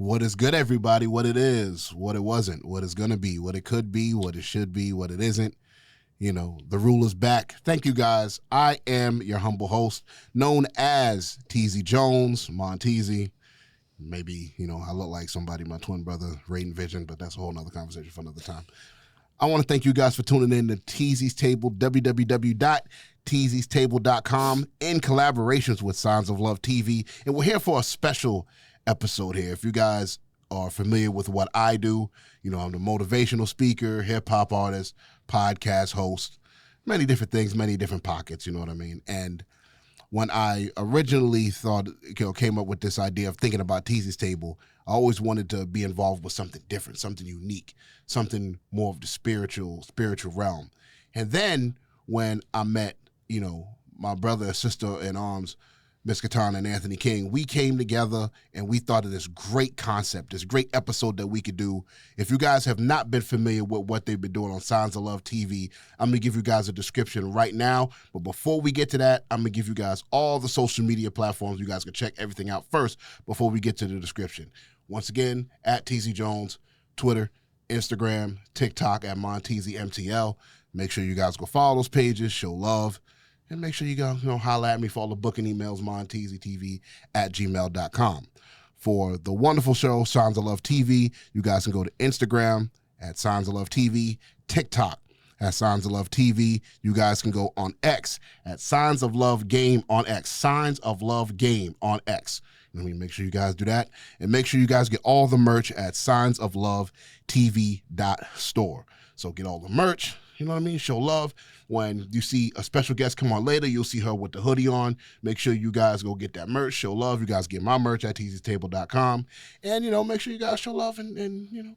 What is good, everybody? What it is, what it wasn't, what it's going to be, what it could be, what it should be, what it isn't. You know, the rule is back. Thank you, guys. I am your humble host, known as Teasy Jones, Monteasy. Maybe, I look like somebody, my twin brother, Raiden Vision, but that's a whole nother conversation for another time. I want to thank you guys for tuning in to Teasy's Table, www.teasystable.com, in collaborations with Signs of Love TV. And we're here for a special episode here. If you guys are familiar with what I do, I'm the motivational speaker, hip-hop artist, podcast host, many different things, many different pockets, you know what I mean? And when I originally came up with this idea of thinking about Teasy's Table, I always wanted to be involved with something different, something unique, something more of the spiritual realm. And then when I met, my brother and sister in arms, Miss Kitana and Anthony King, we came together and we thought of this great concept, this great episode that we could do. If you guys have not been familiar with what they've been doing on Signs of Love TV, I'm going to give you guys a description right now. But before we get to that, I'm going to give you guys all the social media platforms. You guys can check everything out first before we get to the description. Once again, at Teasy Jones, Twitter, Instagram, TikTok at MonteasyMTL. Make sure you guys go follow those pages, show love. And make sure you go, holler at me for all the booking emails, monteasytv@gmail.com. For the wonderful show, Signs of Love TV, you guys can go to Instagram at Signs of Love TV, TikTok at Signs of Love TV. You guys can go on X at Signs of Love Game on X. Signs of Love Game on X. Make sure you guys do that. And make sure you guys get all the merch at signsoflovetv.store. So get all the merch. You know what I mean? Show love. When you see a special guest come on later, you'll see her with the hoodie on. Make sure you guys go get that merch. Show love. You guys get my merch at teasystable.com. And, make sure you guys show love and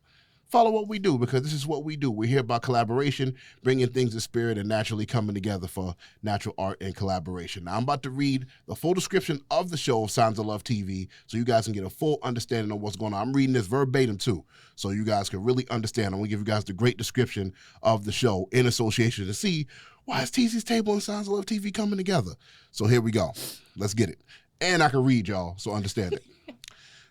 follow what we do, because this is what we do. We're here by collaboration, bringing things to spirit and naturally coming together for natural art and collaboration. Now, I'm about to read the full description of the show of Signs of Love TV so you guys can get a full understanding of what's going on. I'm reading this verbatim, too, so you guys can really understand. I'm going to give you guys the great description of the show in association to see why is Teasy's Table and Signs of Love TV coming together. So here we go. Let's get it. And I can read, y'all, so understand it.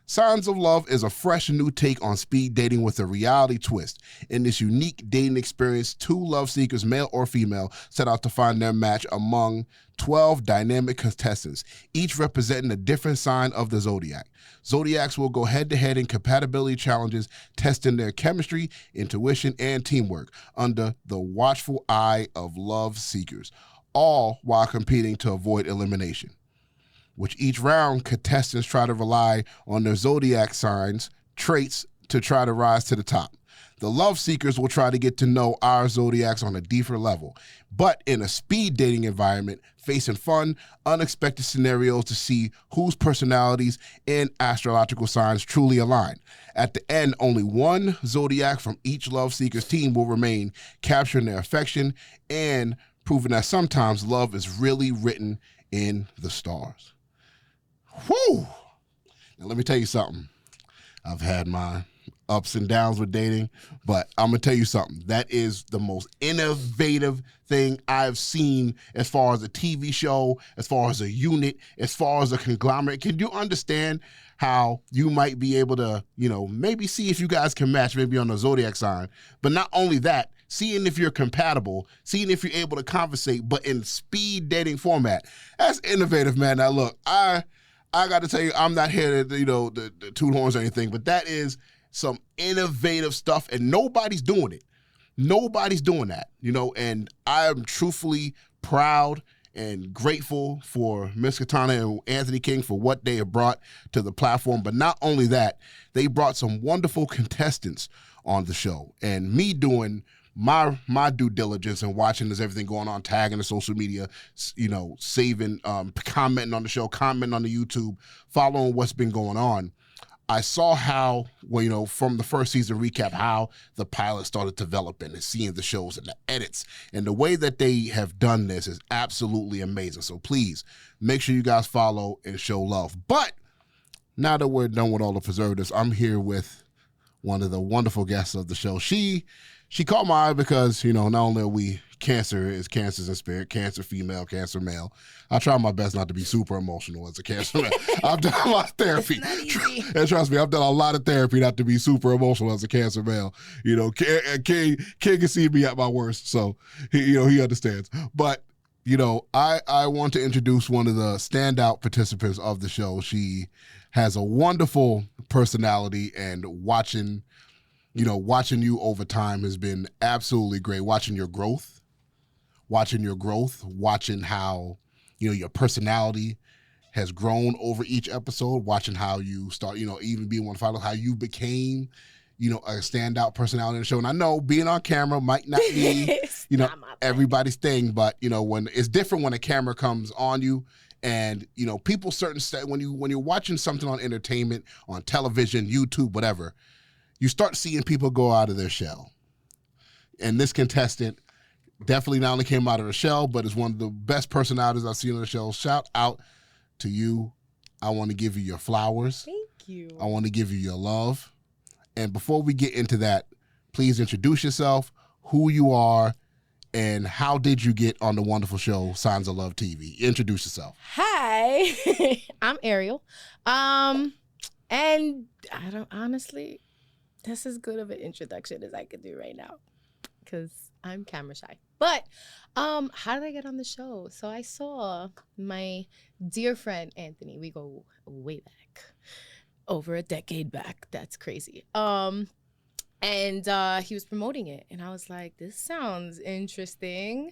Signs of Love is a fresh new take on speed dating with a reality twist. In this unique dating experience, two love seekers, male or female, set out to find their match among 12 dynamic contestants, each representing a different sign of the zodiac. Zodiacs will go head-to-head in compatibility challenges, testing their chemistry, intuition, and teamwork under the watchful eye of love seekers, all while competing to avoid elimination. Which each round, contestants try to rely on their zodiac signs, traits, to try to rise to the top. The love seekers will try to get to know our zodiacs on a deeper level, but in a speed dating environment, facing fun, unexpected scenarios to see whose personalities and astrological signs truly align. At the end, only one zodiac from each love seeker's team will remain, capturing their affection and proving that sometimes love is really written in the stars. Whew. Now, let me tell you something. I've had my ups and downs with dating, but I'm going to tell you something. That is the most innovative thing I've seen as far as a TV show, as far as a unit, as far as a conglomerate. Can you understand how you might be able to, maybe see if you guys can match maybe on the zodiac sign, but not only that, seeing if you're compatible, seeing if you're able to conversate, but in speed dating format. That's innovative, man. Now, look, I got to tell you, I'm not here to, the toot horns or anything, but that is some innovative stuff, and nobody's doing it. Nobody's doing that, and I am truthfully proud and grateful for Miss Kitana and Anthony King for what they have brought to the platform. But not only that, they brought some wonderful contestants on the show, and me doing my due diligence and watching this everything going on, tagging the social media, saving, commenting on the show, commenting on the YouTube, following what's been going on. I saw how, from the first season recap, how the pilot started developing and seeing the shows and the edits. And the way that they have done this is absolutely amazing. So please make sure you guys follow and show love. But now that we're done with all the preservatives, I'm here with one of the wonderful guests of the show. She caught my eye because, not only are we Cancer's in spirit, Cancer female, Cancer male. I try my best not to be super emotional as a Cancer male. I've done a lot of therapy. It's not easy. And trust me, I've done a lot of therapy not to be super emotional as a Cancer male. You know, King can see me at my worst, so he understands. But you know, I want to introduce one of the standout participants of the show. She has a wonderful personality, and watching you over time has been absolutely great. Watching how, you know, your personality has grown over each episode, watching how you start, you know, even being one of the finals, how you became, you know, a standout personality in the show. And I know being on camera might not be, you know, everybody's thing, but, you know, when it's different when a camera comes on you. And, you know, people when you're watching something on entertainment, on television, YouTube, whatever, you start seeing people go out of their shell. And this contestant definitely not only came out of her shell, but is one of the best personalities I've seen on the show. Shout out to you. I want to give you your flowers. Thank you. I want to give you your love. And before we get into that, please introduce yourself, who you are, and how did you get on the wonderful show Signs of Love TV? Introduce yourself. Hi, I'm Ariel. And I don't honestly, that's as good of an introduction as I could do right now, because I'm camera shy. But how did I get on the show? So I saw my dear friend Anthony. We go way back, over a decade back. That's crazy. And he was promoting it, and I was like, this sounds interesting.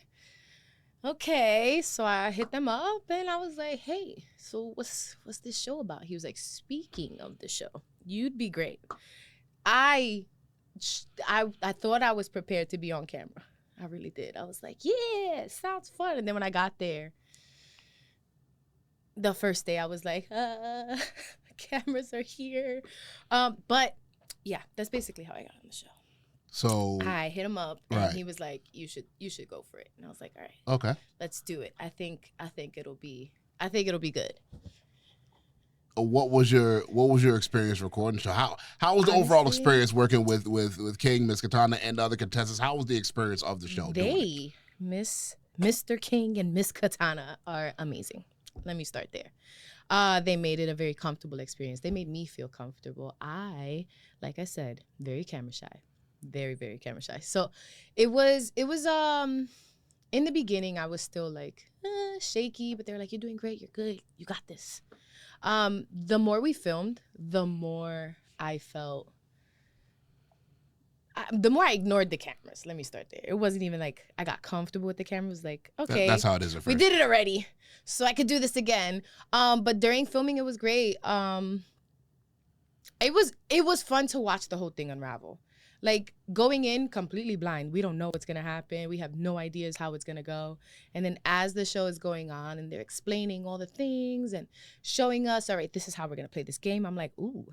Okay, so I hit them up, and I was like, hey, so what's this show about? He was like, speaking of the show, you'd be great. I thought I was prepared to be on camera. I really did. I was like, yeah, sounds fun. And then when I got there, the first day I was like, cameras are here. But yeah, that's basically how I got on the show. So I hit him up, and he was like, you should go for it. And I was like, all right, okay, let's do it. I think it'll be good. What was your experience recording? So how was the overall experience working with King, Miss Kitana, and the other contestants? How was the experience of the show? Mr. King and Miss Kitana are amazing. Let me start there. They made it a very comfortable experience. They made me feel comfortable. Like I said, very camera shy, very, very camera shy. So it was in the beginning, I was still like shaky, but they're like, you're doing great. You're good. You got this. The more we filmed, the more I felt, the more I ignored the cameras. Let me start there. It wasn't even like I got comfortable with the cameras. Like, okay, that's how it is at first. We did it already, so I could do this again. But during filming, it was great. It was fun to watch the whole thing unravel. Like, going in completely blind, we don't know what's gonna happen. We have no ideas how it's gonna go. And then as the show is going on and they're explaining all the things and showing us, all right, this is how we're gonna play this game. I'm like, ooh,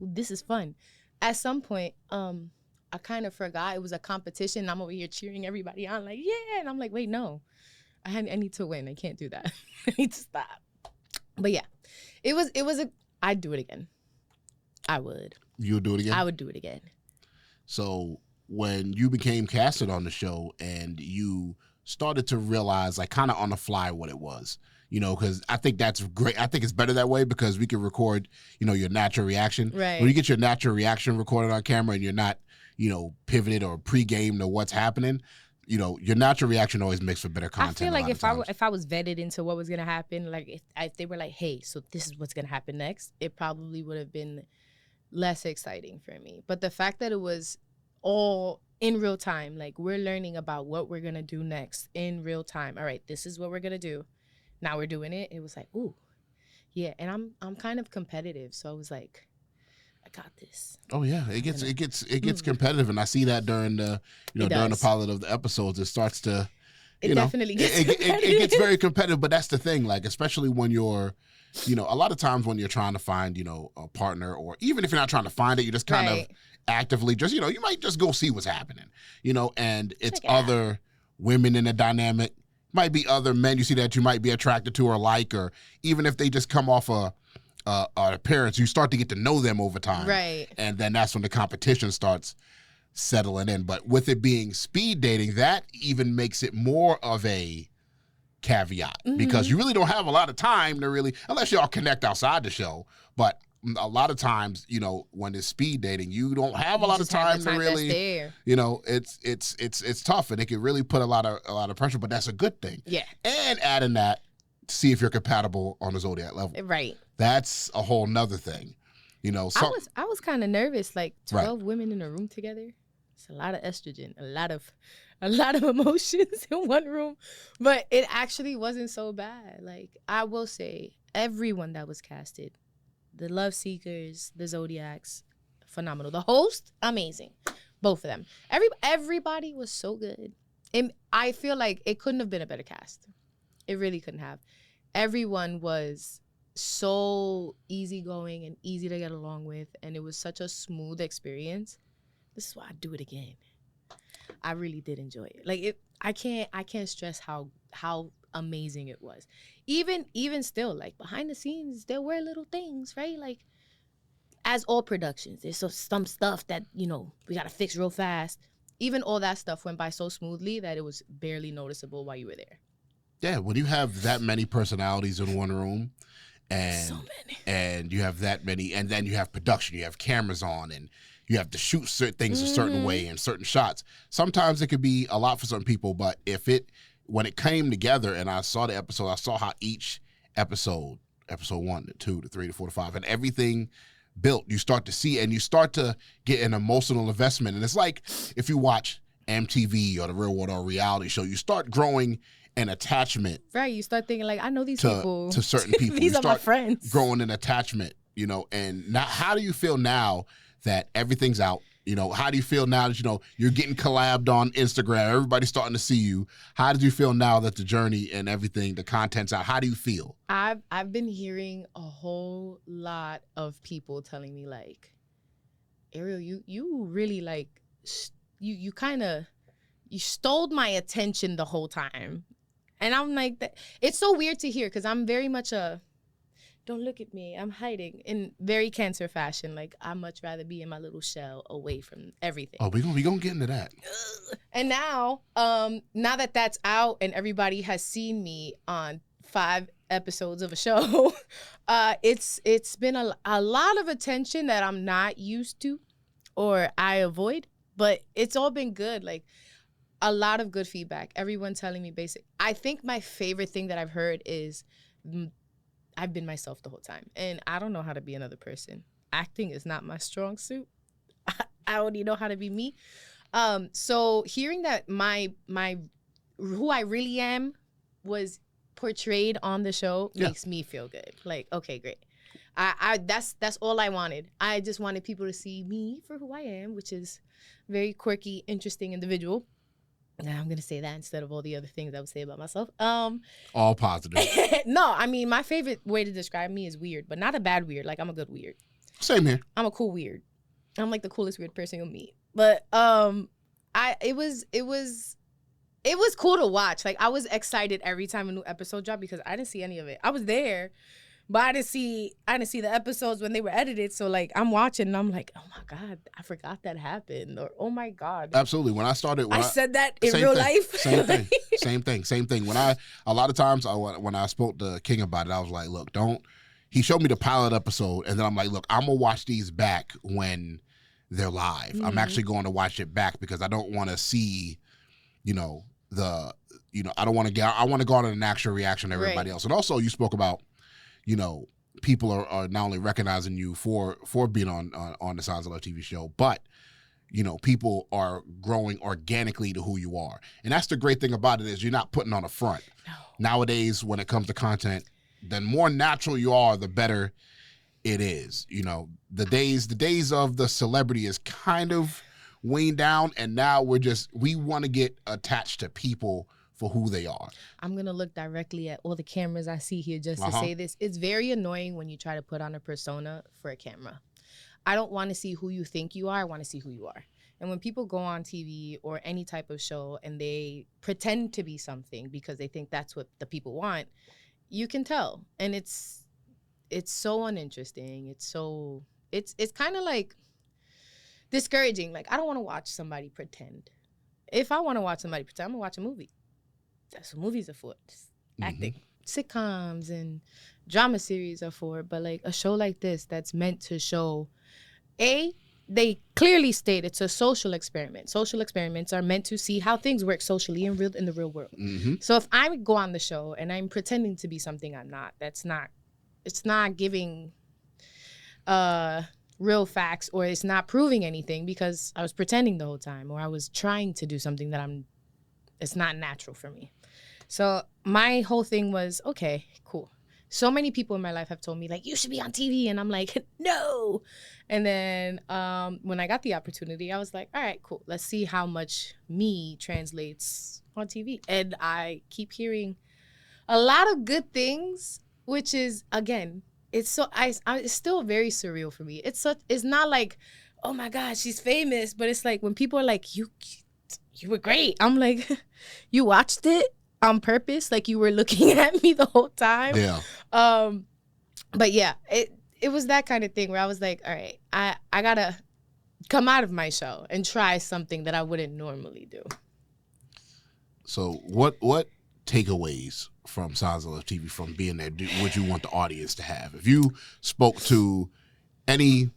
this is fun. At some point, I kind of forgot it was a competition. I'm over here cheering everybody on, like, yeah. And I'm like, wait, no, I need to win. I can't do that. I need to stop. But yeah, I'd do it again. I would. You would do it again? I would do it again. So when you became casted on the show and you started to realize, like, kind of on the fly what it was, you know, because I think that's great. I think it's better that way because we can record, you know, your natural reaction. Right. When you get your natural reaction recorded on camera and you're not, you know, pivoted or pre-gamed to what's happening, you know, your natural reaction always makes for better content. I feel like if I was vetted into what was going to happen, like if they were like, hey, so this is what's going to happen next, it probably would have been less exciting for me. But the fact that it was all in real time, like, we're learning about what we're gonna do next in real time. All right, this is what we're gonna do. Now we're doing it. It was like, ooh, yeah. And I'm kind of competitive, so I was like, I got this. Oh yeah, it gets competitive, and I see that during the during the pilot of the episodes. It starts to, definitely gets it gets very competitive. But that's the thing, like, especially when you're, you know, a lot of times when you're trying to find, you know, a partner, or even if you're not trying to find it, you're just kind of actively just, you know, you might just go see what's happening, you know, and it's other women in the dynamic, might be other men you see that you might be attracted to or like, or even if they just come off an appearance, you start to get to know them over time. Right. And then that's when the competition starts. settling in. But with it being speed dating, that even makes it more of a caveat because you really don't have a lot of time to really, unless y'all connect outside the show. But a lot of times, you know, when it's speed dating, you don't have a lot of time to really, you know, it's tough, and it can really put a lot of pressure. But that's a good thing. Yeah. And adding that, see if you're compatible on the zodiac level. Right. That's a whole nother thing. You know, I was kind of nervous. Like 12 women in a room together. It's a lot of estrogen, a lot of emotions in one room, but it actually wasn't so bad. Like, I will say, everyone that was casted, the Love Seekers, the Zodiacs, phenomenal. The host, amazing. Both of them. Everybody was so good. And I feel like it couldn't have been a better cast. It really couldn't have. Everyone was so easygoing and easy to get along with, and it was such a smooth experience. This is why I do it again. I really did enjoy it. Like, I can't stress how amazing it was. Even still, like, behind the scenes, there were little things, right? Like, as all productions, there's some stuff that, you know, we gotta fix real fast. Even all that stuff went by so smoothly that it was barely noticeable while you were there. Yeah, when you have that many personalities in one room, and so many, and you have that many, and then you have production, you have cameras on, and you have to shoot certain things a certain way and certain shots. Sometimes it could be a lot for some people, but when it came together and I saw the episode, I saw how each episode 1 to 2 to 3 to 4 to 5, and everything built, you start to see, and you start to get an emotional investment. And it's like if you watch MTV or the Real World or reality show, you start growing an attachment. Right, you start thinking, like, I know these people. To certain people. These are my friends. Growing an attachment, you know. And now, how do you feel now that everything's out? You know, how do you feel now that, you know, you're getting collabed on Instagram, everybody's starting to see you? How did you feel now that the journey and everything, the content's out? How do you feel? I've been hearing a whole lot of people telling me, like, Ariel, you really, like, you stole my attention the whole time. And I'm like, it's so weird to hear, because I'm very much don't look at me, I'm hiding, in very Cancer fashion. Like, I'd much rather be in my little shell away from everything. Oh, we gonna get into that. And now that that's out and everybody has seen me on 5 episodes of a show, it's been a lot of attention that I'm not used to or I avoid, but it's all been good. Like, a lot of good feedback. Everyone telling me basic. I think my favorite thing that I've heard is I've been myself the whole time, and I don't know how to be another person. Acting is not my strong suit. I only know how to be me. So hearing that my who I really am was portrayed on the show makes me feel good. Like, okay, great. That's all I wanted. I just wanted people to see me for who I am, which is very quirky, interesting individual. Now I'm going to say that instead of all the other things I would say about myself. All positive. No, I mean, my favorite way to describe me is weird, but not a bad weird. Like, I'm a good weird. Same here. I'm a cool weird. I'm like the coolest weird person you'll meet. But it was cool to watch. Like, I was excited every time a new episode dropped because I didn't see any of it. I was there, but I didn't see the episodes when they were edited. So, like, I'm watching and I'm like, oh my God, I forgot that happened. Or, oh my God. Absolutely. When I started, I said that in real life. Same thing. A lot of times when I spoke to King about it, I was like, look, he showed me the pilot episode, and then I'm like, look, I'm going to watch these back when they're live. Mm-hmm. I'm actually going to watch it back because I don't want to see, I want to go on an actual reaction to everybody else. And also, you spoke about, people are not only recognizing you for being on the Signs of Love TV show, but, people are growing organically to who you are. And that's the great thing about it is you're not putting on a front. No. Nowadays, when it comes to content, the more natural you are, the better it is. The days of the celebrity is kind of weaned down, and now we want to get attached to people for who they are. I'm going to look directly at all the cameras I see here just to say this. It's very annoying when you try to put on a persona for a camera. I don't want to see who you think you are. I want to see who you are. And when people go on TV or any type of show and they pretend to be something because they think that's what the people want, you can tell. And it's so uninteresting. It's kind of like, discouraging. Like, I don't want to watch somebody pretend. If I want to watch somebody pretend, I'm going to watch a movie. That's what movies are for. Just acting. Sitcoms and drama series are for. But, like, a show like this that's meant to show, they clearly state it's a social experiment. Social experiments are meant to see how things work socially in the real world. So if I go on the show and I'm pretending to be something I'm not, it's not giving real facts, or it's not proving anything because I was pretending the whole time, or I was trying to do something that it's not natural for me. So my whole thing was, okay, cool. So many people in my life have told me, like, you should be on TV. And I'm like, no. And then when I got the opportunity, I was like, all right, cool. Let's see how much me translates on TV. And I keep hearing a lot of good things, which is, again, it's still very surreal for me. It's not like, oh my God, she's famous. But it's like when people are like, you were great. I'm like, you watched it on purpose? Like you were looking at me the whole time? Yeah. But yeah, it was that kind of thing where I was like, all right, I gotta come out of my shell and try something that I wouldn't normally do. So what takeaways from Signs of Love TV from being there would you want the audience to have? If you spoke to any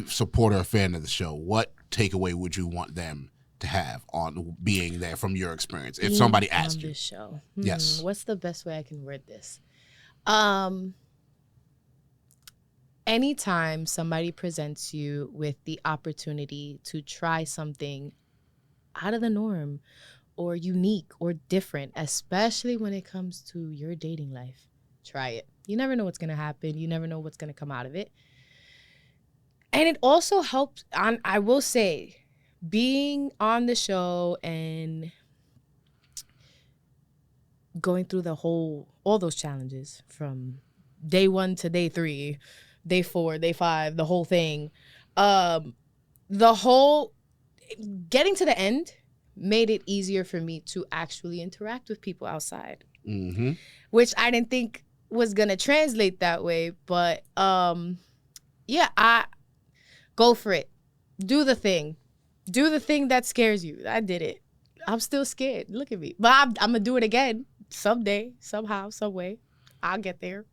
supporter or fan of the show, what takeaway would you want them to have on being there from your experience? If somebody asked you, this show, yes, what's the best way I can word this? Anytime somebody presents you with the opportunity to try something out of the norm or unique or different, especially when it comes to your dating life, try it. You never know what's going to happen. You never know what's going to come out of it. And it also helps, I will say, being on the show and going through all those challenges from day 1 to day 3, day 4, day 5, the whole thing, getting to the end made it easier for me to actually interact with people outside, which I didn't think was going to translate that way. But yeah, I go for it. Do the thing that scares you. I did it. I'm still scared. Look at me. But I'm going to do it again someday, somehow, some way. I'll get there.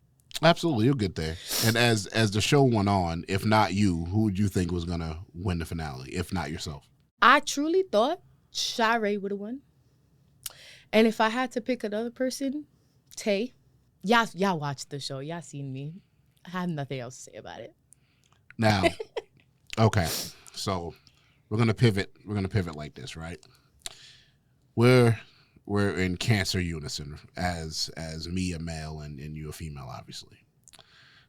Absolutely, you'll get there. And as the show went on, if not you, who would you think was going to win the finale, if not yourself? I truly thought Shiree would have won. And if I had to pick another person, Tay. Y'all watched the show. Y'all seen me. I have nothing else to say about it. Now, okay, so we're gonna pivot. We're gonna pivot like this, right? We're in Cancer unison as me a male and you a female, obviously.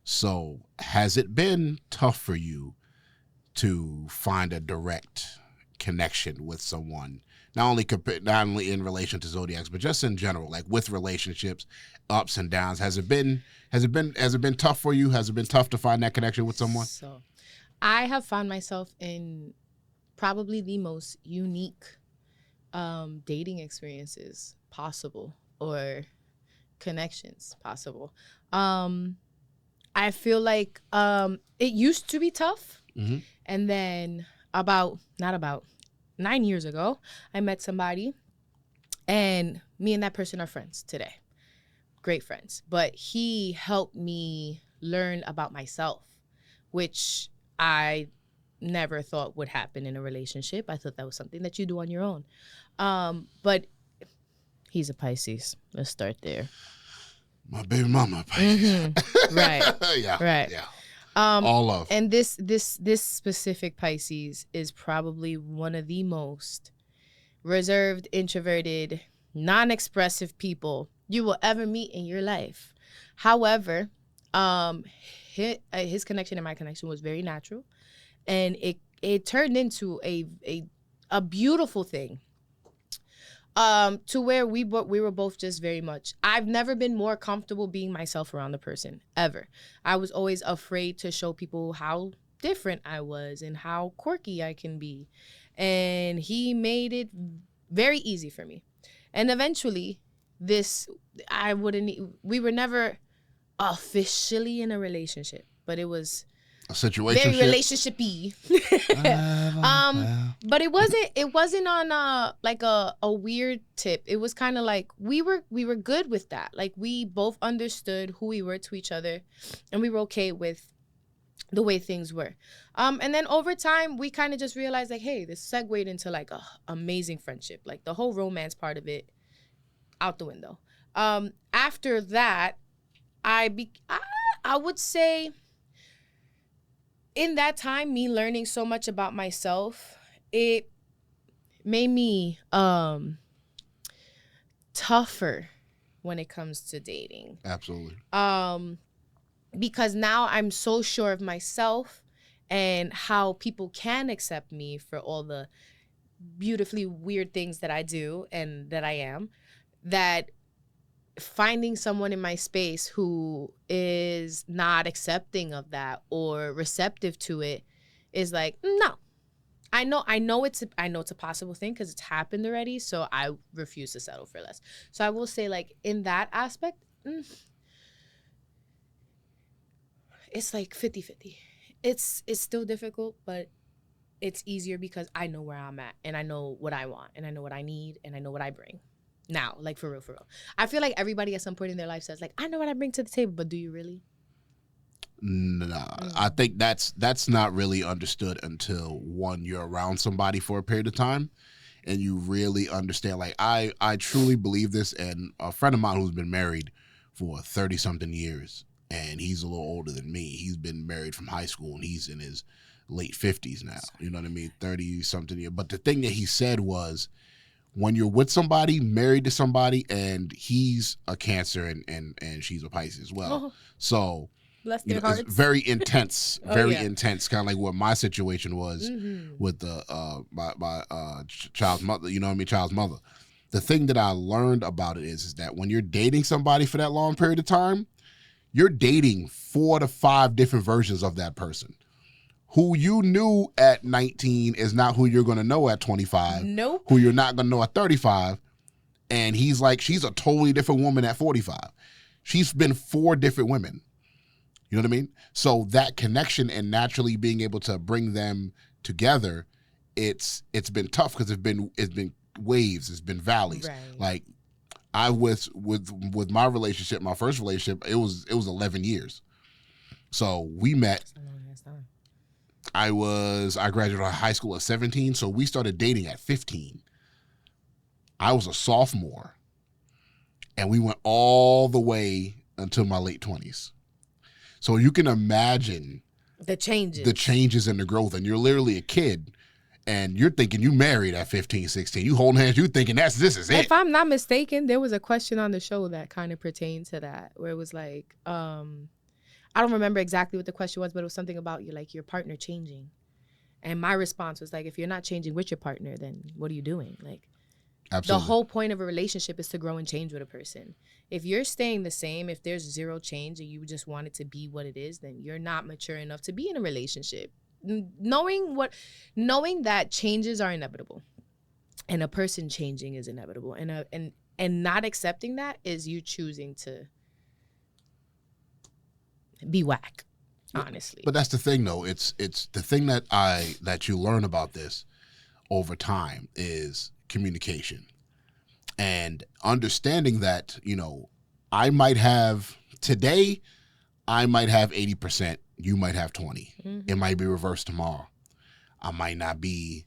So has it been tough for you to find a direct connection with someone, not only in relation to Zodiacs, but just in general, like with relationships, ups and downs? Has it been tough for you? Has it been tough to find that connection with someone? So I have found myself in probably the most unique dating experiences possible, or connections possible. I feel like it used to be tough. And then not about 9 years ago, I met somebody, and me and that person are friends today. Great friends. But he helped me learn about myself, which I never thought would happen in a relationship. I thought that was something that you do on your own. But he's a Pisces. Let's start there. My baby mama, Pisces. Right. Yeah. Right. Yeah. All love. And this specific Pisces is probably one of the most reserved, introverted, non-expressive people you will ever meet in your life. However, his connection and my connection was very natural, and it turned into a beautiful thing. To where we were both just very much, I've never been more comfortable being myself around the person, ever. I was always afraid to show people how different I was and how quirky I can be. And he made it very easy for me. And eventually, we were never officially in a relationship, but it was a situation. Very relationship-y. But it wasn't on like a weird tip. It was kind of like we were good with that. Like we both understood who we were to each other, and we were okay with the way things were. And then over time, we kind of just realized like, hey, this segued into like a amazing friendship. Like the whole romance part of it out the window. After that, I would say in that time, me learning so much about myself, it made me tougher when it comes to dating. Absolutely. Because now I'm so sure of myself and how people can accept me for all the beautifully weird things that I do and that I am, that finding someone in my space who is not accepting of that or receptive to it is like, no. I know it's a possible thing because it's happened already, so I refuse to settle for less. So I will say, like, in that aspect, it's like 50-50. It's still difficult, but it's easier because I know where I'm at and I know what I want and I know what I need and I know what I bring. Now, like, for real. I feel like everybody at some point in their life says, like, I know what I bring to the table, but do you really? Nah, I think that's not really understood until, one, you're around somebody for a period of time and you really understand. Like, I truly believe this, and a friend of mine who's been married for 30-something years, and he's a little older than me. He's been married from high school, and he's in his late 50s now. You know what I mean? 30-something years. But the thing that he said was, when you're with somebody, married to somebody, and he's a Cancer and she's a Pisces as well. So, bless their hearts. It's very intense, intense, kind of like what my situation was with the my child's mother. You know what I mean? Child's mother. The thing that I learned about it is that when you're dating somebody for that long period of time, you're dating 4 to 5 different versions of that person. Who you knew at 19 is not who you're going to know at 25. Nope. Who you're not going to know at 35. And he's like, she's a totally different woman at 45. She's been 4 different women. You know what I mean? So that connection and naturally being able to bring them together, it's been tough because it's been waves, it's been valleys. Right. Like, I was with my relationship, my first relationship, it was 11 years. So we met. I graduated high school at 17, so we started dating at 15. I was a sophomore, and we went all the way until my late 20s. So you can imagine the changes and the growth, and you're literally a kid, and you're thinking you married at 15, 16. You holding hands, you thinking this is it. If I'm not mistaken, there was a question on the show that kind of pertained to that, where it was like, I don't remember exactly what the question was, but it was something about your partner changing. And my response was like, if you're not changing with your partner, then what are you doing? Like, absolutely. The whole point of a relationship is to grow and change with a person. If you're staying the same, if there's zero change and you just want it to be what it is, then you're not mature enough to be in a relationship. Knowing that changes are inevitable and a person changing is inevitable, and not accepting that is you choosing to be whack, honestly. But that's the thing, though. It's the thing that you learn about this over time is communication and understanding that, I might have 80%, you might have 20. Mm-hmm. It might be reversed tomorrow. I might not be.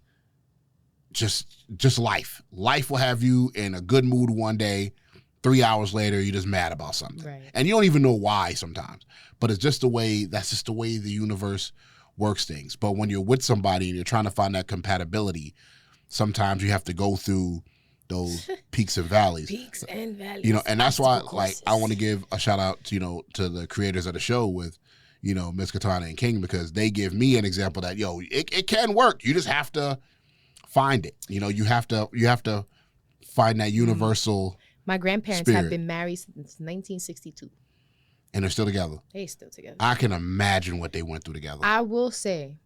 Just life. Life will have you in a good mood one day. 3 hours later, you're just mad about something. Right. And you don't even know why sometimes. But that's just the way the universe works things. But when you're with somebody and you're trying to find that compatibility, sometimes you have to go through those peaks and valleys. Peaks and valleys. And that's why, like, I want to give a shout out to, to the creators of the show with, Miss Kitana and King, because they give me an example that, it can work. You just have to find it. You have to find that universal My grandparents spirit. have been married since 1962. And they're still together. They're still together. I can imagine what they went through together. I will say,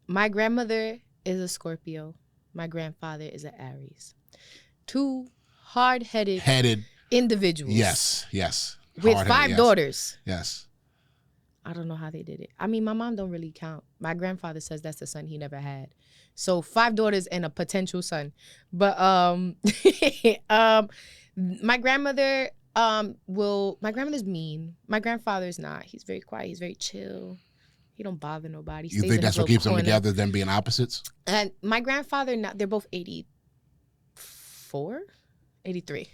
my grandmother is a Scorpio. My grandfather is an Aries. 2 hard-headed individuals. Yes. With 5 daughters. Yes. I don't know how they did it. I mean, my mom don't really count. My grandfather says that's the son he never had. So 5 daughters and a potential son. But my grandmother my grandmother's mean. My grandfather's not.'s very quiet. He's very chill. He don't bother nobody. You think that's what keeps them together, them being opposites? And my grandfather, they're both 84, 83.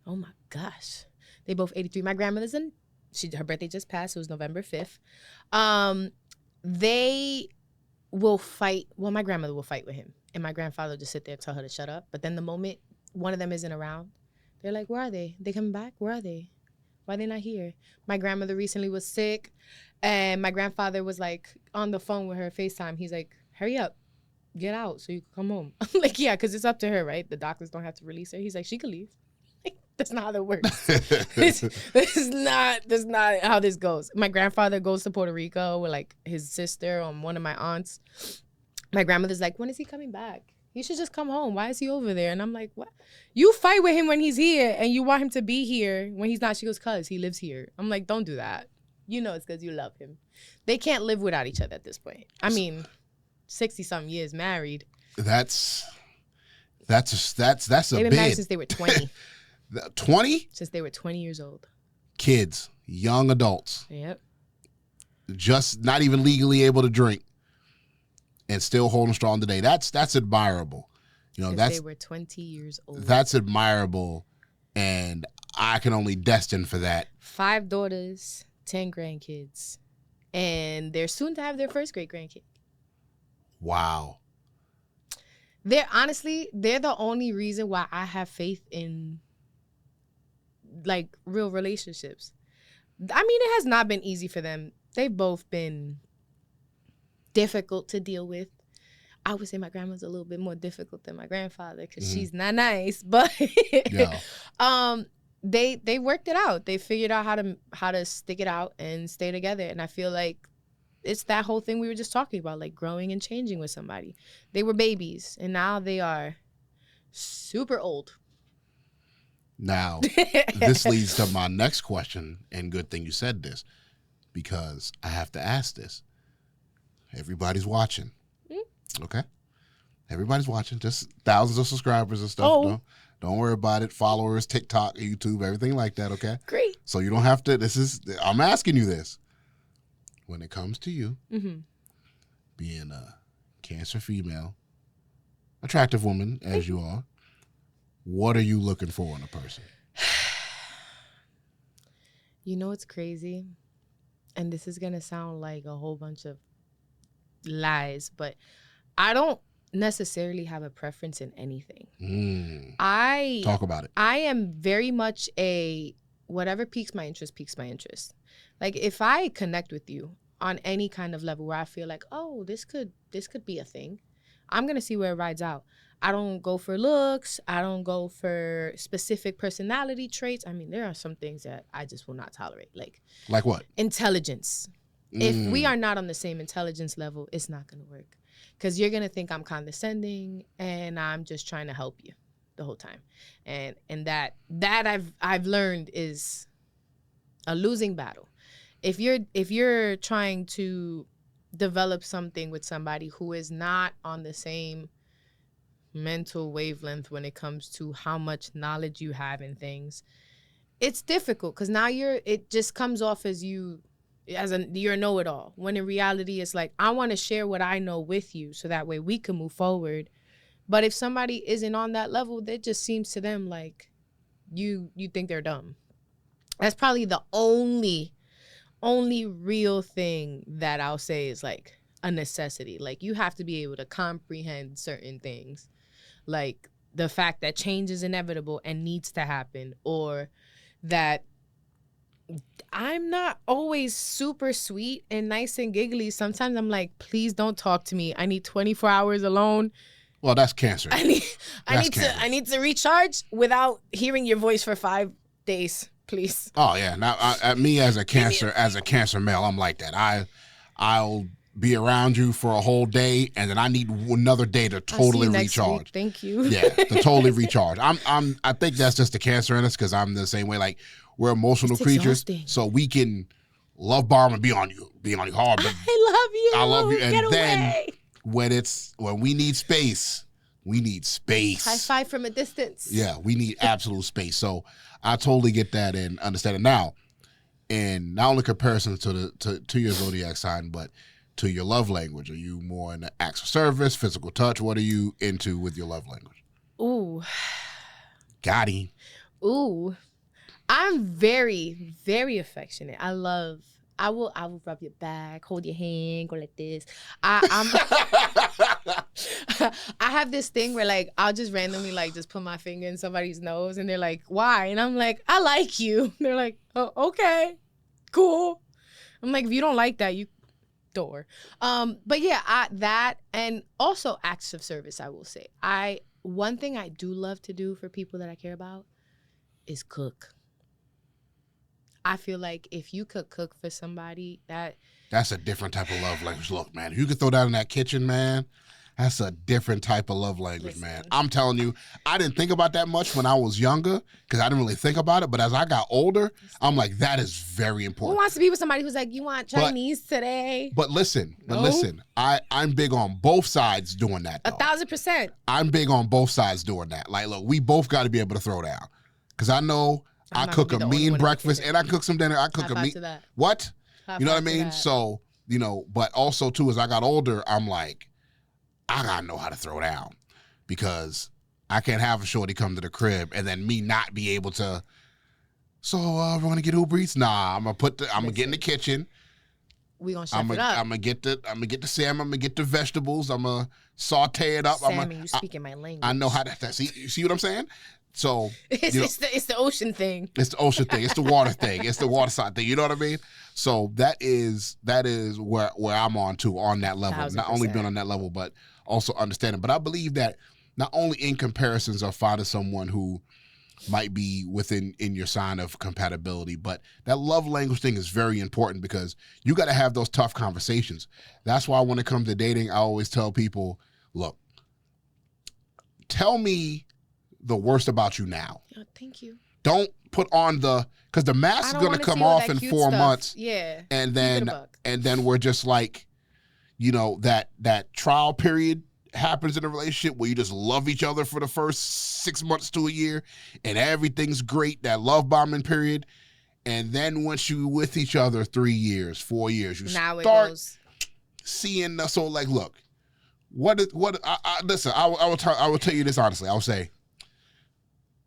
Oh my gosh. They both 83. My grandmother's her birthday just passed. It was November 5th. They will fight. Well, my grandmother will fight with him. And my grandfather will just sit there and tell her to shut up. But then the moment one of them isn't around, they're like, where are they? They coming back? Where are they? Why are they not here? My grandmother recently was sick. And my grandfather was like on the phone with her FaceTime. He's like, hurry up. Get out so you can come home. I'm like, yeah, because it's up to her, right? The doctors don't have to release her. He's like, she can leave. That's not how that works. This is not how this goes. My grandfather goes to Puerto Rico with like his sister and one of my aunts. My grandmother's like, when is he coming back? He should just come home. Why is he over there? And I'm like, what? You fight with him when he's here and you want him to be here when he's not. She goes, cuz he lives here. I'm like, don't do that. You know it's because you love him. They can't live without each other at this point. I mean, 60-something years married. That's a They've been married since they were 20. 20? Since they were 20 years old. Kids, young adults. Yep. Just not even legally able to drink and still holding strong today. That's admirable. You know, they were 20 years old. That's admirable, and I can only destine for that. 5 daughters, 10 grandkids, and they're soon to have their first great grandkid. Wow. They're the only reason why I have faith in like real relationships. I mean, it has not been easy for them. They've both been difficult to deal with. I would say my grandma's a little bit more difficult than my grandfather because she's not nice, but yeah. They worked it out. They figured out how to stick it out and stay together. And I feel like it's that whole thing we were just talking about, like growing and changing with somebody. They were babies, and now they are super old. Now, this leads to my next question, and good thing you said this, because I have to ask this. Everybody's watching, okay? Everybody's watching, just thousands of subscribers and stuff. Oh. Don't worry about it. Followers, TikTok, YouTube, everything like that, okay? Great. So you don't have to, I'm asking you this. When it comes to you, being a Cancer female, attractive woman as you are, what are you looking for in a person? You know what's crazy? And this is going to sound like a whole bunch of lies, but I don't necessarily have a preference in anything. Talk about it. I am very much whatever piques my interest. Like if I connect with you on any kind of level where I feel like, oh, this could be a thing, I'm going to see where it rides out. I don't go for looks. I don't go for specific personality traits. I mean, there are some things that I just will not tolerate. Like what? Intelligence. If we are not on the same intelligence level, it's not going to work. Because you're going to think I'm condescending and I'm just trying to help you the whole time. And that I've learned is a losing battle. If you're trying to develop something with somebody who is not on the same mental wavelength when it comes to how much knowledge you have in things, it's difficult because now it just comes off as you're a know-it-all, when in reality it's like, I want to share what I know with you so that way we can move forward. But if somebody isn't on that level, that just seems to them like you think they're dumb. That's probably the only real thing that I'll say is like a necessity. Like you have to be able to comprehend certain things, like the fact that change is inevitable and needs to happen, or that I'm not always super sweet and nice and giggly. Sometimes I'm like, please don't talk to me. I need 24 hours alone. Well, that's Cancer. I need to recharge without hearing your voice for 5 days, please. Oh yeah. Now, me as a Cancer male, I'm like that. I'll be around you for a whole day, and then I need another day to totally recharge. Week. Thank you. Yeah, to totally recharge. I think that's just the Cancer in us because I'm the same way. Like we're emotional creatures, exhausting. So we can love bomb and be on you hard, but I love you. And Get then away. when we need space, we need space. High five from a distance. Yeah, we need absolute space. So I totally get that and understand it now. And not only comparison to your zodiac sign, but to your love language. Are you more in the acts of service, physical touch? What are you into with your love language? Ooh. Got him. Ooh. I'm very, very affectionate. I will rub your back, hold your hand, go like this. I'm I have this thing where like I'll just randomly like just put my finger in somebody's nose and they're like, why? And I'm like, I like you. They're like, oh, okay, cool. I'm like, if you don't like that, you door. But yeah, that and also acts of service, I will say. One thing I do love to do for people that I care about is cook. I feel like if you could cook for somebody, that's a different type of love language. Look, man, if you could throw down in that kitchen, man, that's a different type of love language, man. I'm telling you, I didn't think about that much when I was younger because I didn't really think about it. But as I got older, I'm like, that is very important. Who wants to be with somebody who's like, you want Chinese today? But listen, I'm big on both sides doing that. 1,000%. I'm big on both sides doing that. Like, look, we both got to be able to throw down because I know I cook a mean breakfast and I cook some dinner. I cook a mean. What? You know what I mean? So, but also too, as I got older, I'm like, I gotta know how to throw down because I can't have a shorty come to the crib and then me not be able to. So we're gonna get Uber Eats. Nah, I'm gonna get in the kitchen. We gonna chef it up. I'm gonna get the salmon. I'm gonna get the vegetables. I'm gonna saute it up. Salmon, you speaking my language. I know how to see what I'm saying. So it's the ocean thing. It's the ocean thing. It's the water thing. It's the water side thing. You know what I mean? So that is where I'm on that level. 1,000%. Not only being on that level, but also understanding. But I believe that not only in comparisons of finding someone who might be in your sign of compatibility, but that love language thing is very important because you got to have those tough conversations. That's why when it comes to dating, I always tell people, look, tell me the worst about you now. Oh, thank you. Don't put on because the mask is going to come off in 4 months. Yeah. And then we're just like, that trial period happens in a relationship where you just love each other for the first 6 months to a year and everything's great, that love bombing period. And then once you with each other 3 years, 4 years, you start seeing so like, look, listen, I will tell you this honestly. I will say,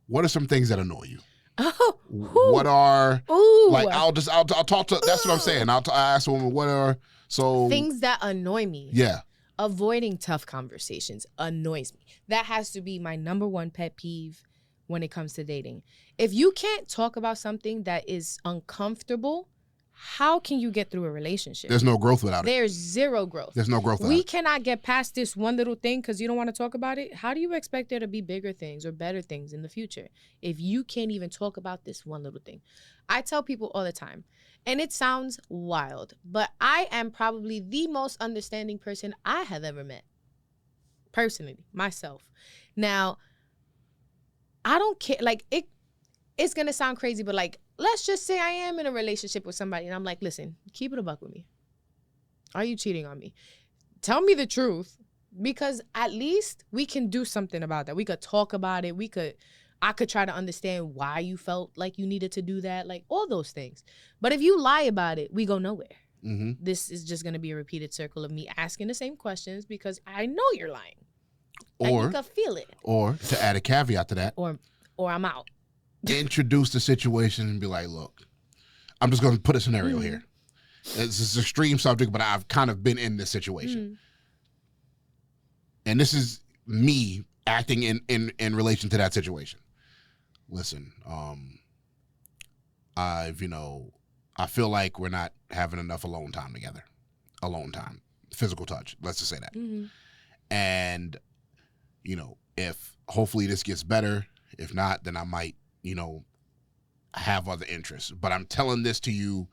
what are some things that annoy you? Oh, what are like? I'll talk to. That's what I'm saying. I'll ask a woman what are things that annoy me. Yeah, avoiding tough conversations annoys me. That has to be my number one pet peeve when it comes to dating. If you can't talk about something that is uncomfortable, how can you get through a relationship? There's no growth without it. There's zero growth. There's no growth without it. We cannot get past this one little thing because you don't want to talk about it. How do you expect there to be bigger things or better things in the future if you can't even talk about this one little thing? I tell people all the time, and it sounds wild, but I am probably the most understanding person I have ever met. Personally, myself. Now, I don't care. Like, it's going to sound crazy, but like, let's just say I am in a relationship with somebody and I'm like, listen, keep it a buck with me. Are you cheating on me? Tell me the truth because at least we can do something about that. We could talk about it. I could try to understand why you felt like you needed to do that, like all those things. But if you lie about it, we go nowhere. Mm-hmm. This is just going to be a repeated circle of me asking the same questions because I know you're lying. And you can feel it. Or to add a caveat to that. Or I'm out. Introduce the situation and be like, look, I'm just going to put a scenario here. This is an extreme subject, but I've kind of been in this situation. And this is me acting in relation to that situation. Listen, I feel like we're not having enough alone time together. Alone time, physical touch. Let's just say that. Mm-hmm. And, if hopefully this gets better, if not, then I might, have other interests. But I'm telling this to you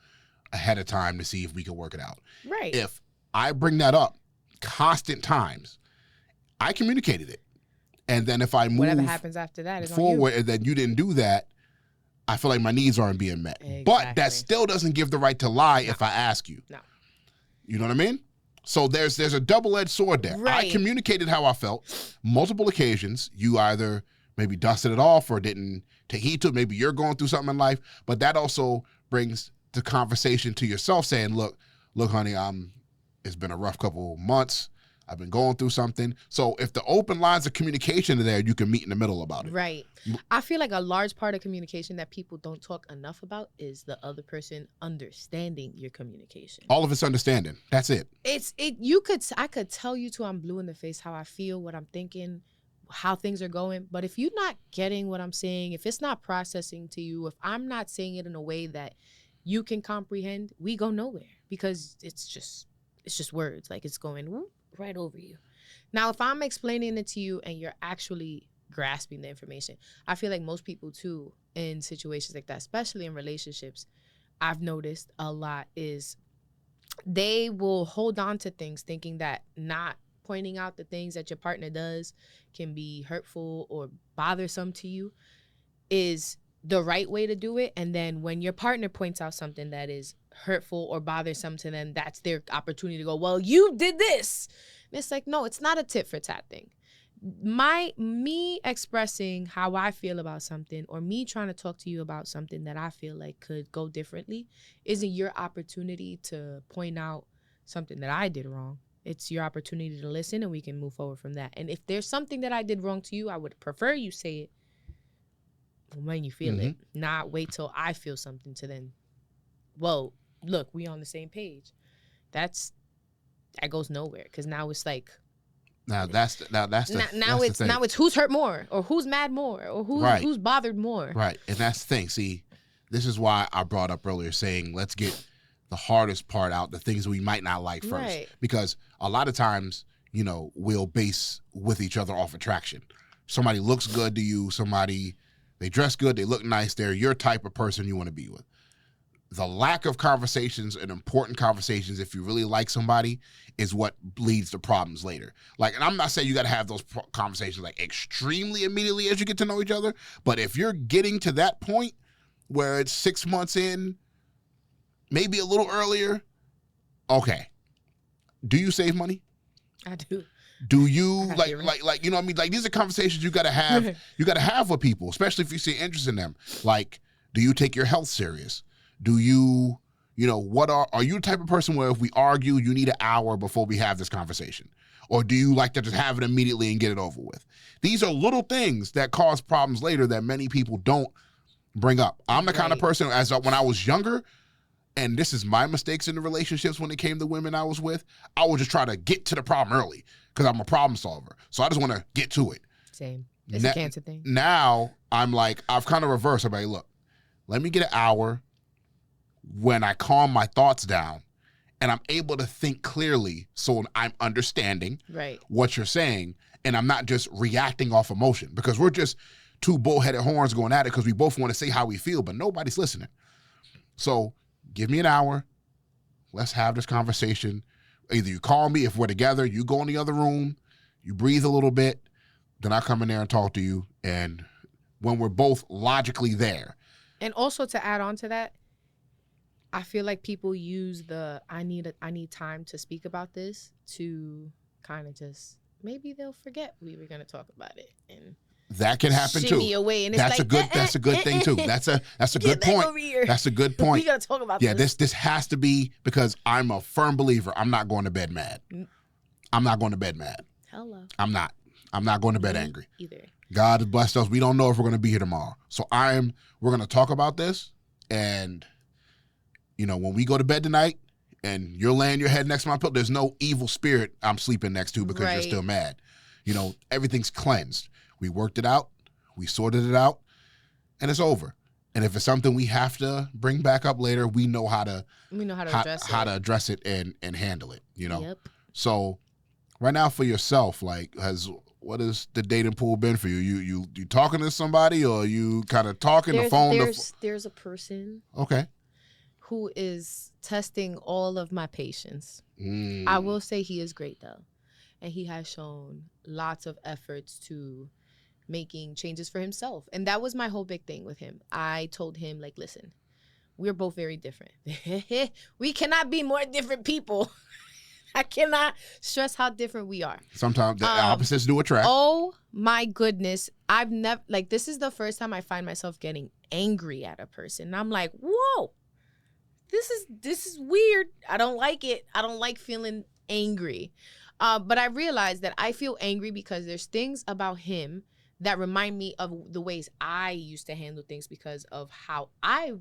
ahead of time to see if we can work it out. Right. If I bring that up constant times, I communicated it. And then if I move whatever happens after that is forward on you. And then you didn't do that, I feel like my needs aren't being met. Exactly. But that still doesn't give the right to lie if I ask you. No. You know what I mean? So there's a double-edged sword there. Right. I communicated how I felt multiple occasions. You either maybe dusted it off or didn't take heed to it. Maybe you're going through something in life. But that also brings the conversation to yourself saying, look, honey, it's been a rough couple months. I've been going through something. So if the open lines of communication are there, you can meet in the middle about it. Right. I feel like a large part of communication that people don't talk enough about is the other person understanding your communication. All of it's understanding. That's it. I could tell you till I'm blue in the face how I feel, what I'm thinking, how things are going. But if you're not getting what I'm saying, if it's not processing to you, if I'm not saying it in a way that you can comprehend, we go nowhere because it's just words. Like it's going whoop, right over you. Now, if I'm explaining it to you and you're actually grasping the information, I feel like most people too in situations like that, especially in relationships, I've noticed a lot is they will hold on to things thinking that not pointing out the things that your partner does can be hurtful or bothersome to you is the right way to do it. And then when your partner points out something that is hurtful or bothersome to them, that's their opportunity to go, well, you did this. And it's like, no, it's not a tit for tat thing. Me expressing how I feel about something or me trying to talk to you about something that I feel like could go differently isn't your opportunity to point out something that I did wrong. It's your opportunity to listen and we can move forward from that. And if there's something that I did wrong to you, I would prefer you say it when you feel it, not wait till I feel something to then, well, look, we on the same page. That goes nowhere because now it's like, now it's who's hurt more or who's mad more or who's bothered more. Right. And that's the thing. See, this is why I brought up earlier saying let's get the hardest part out, the things we might not like first. Right. Because a lot of times, we'll base with each other off attraction. Somebody looks good to you, they dress good, they look nice, they're your type of person you want to be with. The lack of conversations and important conversations, if you really like somebody, is what leads to problems later. And I'm not saying you got to have those conversations extremely immediately as you get to know each other, but if you're getting to that point where it's 6 months in, maybe a little earlier, okay. Do you save money? I do. Do you these are conversations you gotta have. You gotta have with people, especially if you see interest in them. Do you take your health serious? Do you, are you the type of person where if we argue, you need an hour before we have this conversation? Or do you like to just have it immediately and get it over with? These are little things that cause problems later that many people don't bring up. I'm the kind of person, when I was younger, and this is my mistakes in the relationships when it came to women I was with, I would just try to get to the problem early because I'm a problem solver. So I just want to get to it. Same. It's a cancer thing. Now I'm I've kind of reversed. I'm like, look, let me get an hour when I calm my thoughts down and I'm able to think clearly so I'm understanding what you're saying and I'm not just reacting off emotion because we're just two bullheaded horns going at it because we both want to say how we feel, but nobody's listening. So give me an hour. Let's have this conversation. Either you call me if we're together, you go in the other room, you breathe a little bit, then I come in there and talk to you. And when we're both logically there. And also to add on to that, I feel like people use I need time to speak about this to kind of just, maybe they'll forget we were going to talk about it. And that can happen too. Away and that's a good thing too. That's a good point. That's a good point. We gotta talk about this. Yeah, this has to be because I'm a firm believer. I'm not going to bed mad. I'm not going to bed mad. Hello. I'm not going to bed angry. Either. God has blessed us. We don't know if we're going to be here tomorrow. So we're going to talk about this. And, when we go to bed tonight and you're laying your head next to my pillow, there's no evil spirit I'm sleeping next to because you're still mad. Everything's cleansed. We worked it out. We sorted it out. And it's over. And if it's something we have to bring back up later, we know how to address it and handle it, Yep. So right now for yourself, what has the dating pool been for you? You talking to somebody or you kind of talking the phone? There's a person. Okay. Who is testing all of my patience. I will say he is great though. And he has shown lots of efforts to making changes for himself. And that was my whole big thing with him. I told him, like, listen, we're both very different. We cannot be more different people. I cannot stress how different we are. Sometimes the opposites do attract. Oh my goodness. I've never, like, this is the first time I find myself getting angry at a person. And I'm like, whoa, this is weird. I don't like it. I don't like feeling angry. But I realized that I feel angry because there's things about him that remind me of the ways I used to handle things because of how I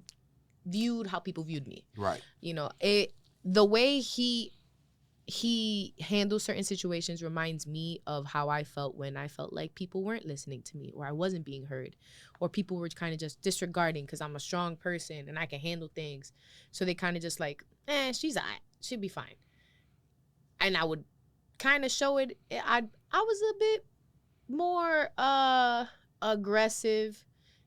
viewed how people viewed me. Right. You know, the way he handles certain situations reminds me of how I felt when I felt like people weren't listening to me, or I wasn't being heard, or people were kind of just disregarding because I'm a strong person and I can handle things. So they kind of just like, she's all right. She'll be fine. And I would kind of show it. I was a bit more aggressive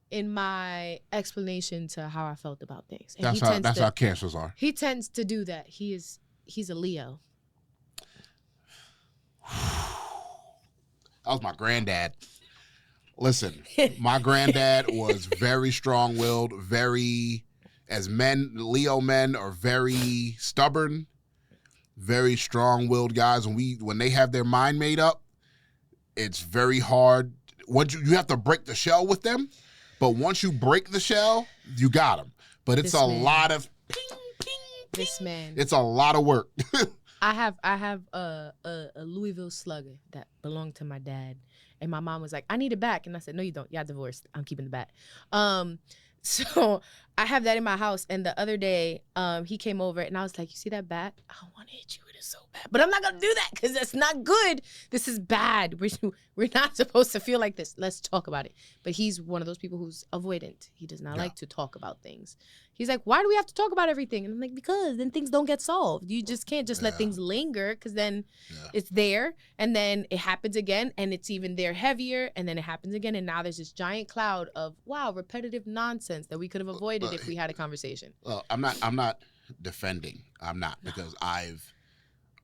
in my explanation to how I felt about things. And that's how cancers are. He tends to do that. He's a Leo. That was my granddad. Listen, my granddad was very strong-willed, Leo men are very stubborn, very strong-willed guys. When they have their mind made up, it's very hard. Once you have to break the shell with them, but once you break the shell, you got them. But it's lot of ping, ping, ping. This man. It's a lot of work. I have a Louisville Slugger that belonged to my dad, and my mom was like, "I need it back," and I said, "No, you don't. Y'all divorced. I'm keeping the bat." So I have that in my house, and the other day, he came over, and I was like, "You see that bat? I want to hit you with it so bad, but I'm not gonna do that because that's not good. This is bad. We're not supposed to feel like this. Let's talk about it." But he's one of those people who's avoidant. He does not like to talk about things. He's like, "Why do we have to talk about everything?" And I'm like, because then things don't get solved. You just can't just let things linger because then it's there and then it happens again and it's even there heavier and then it happens again. And now there's this giant cloud of, wow, repetitive nonsense that we could have avoided if we had a conversation. Well, I'm not defending. I'm not because I've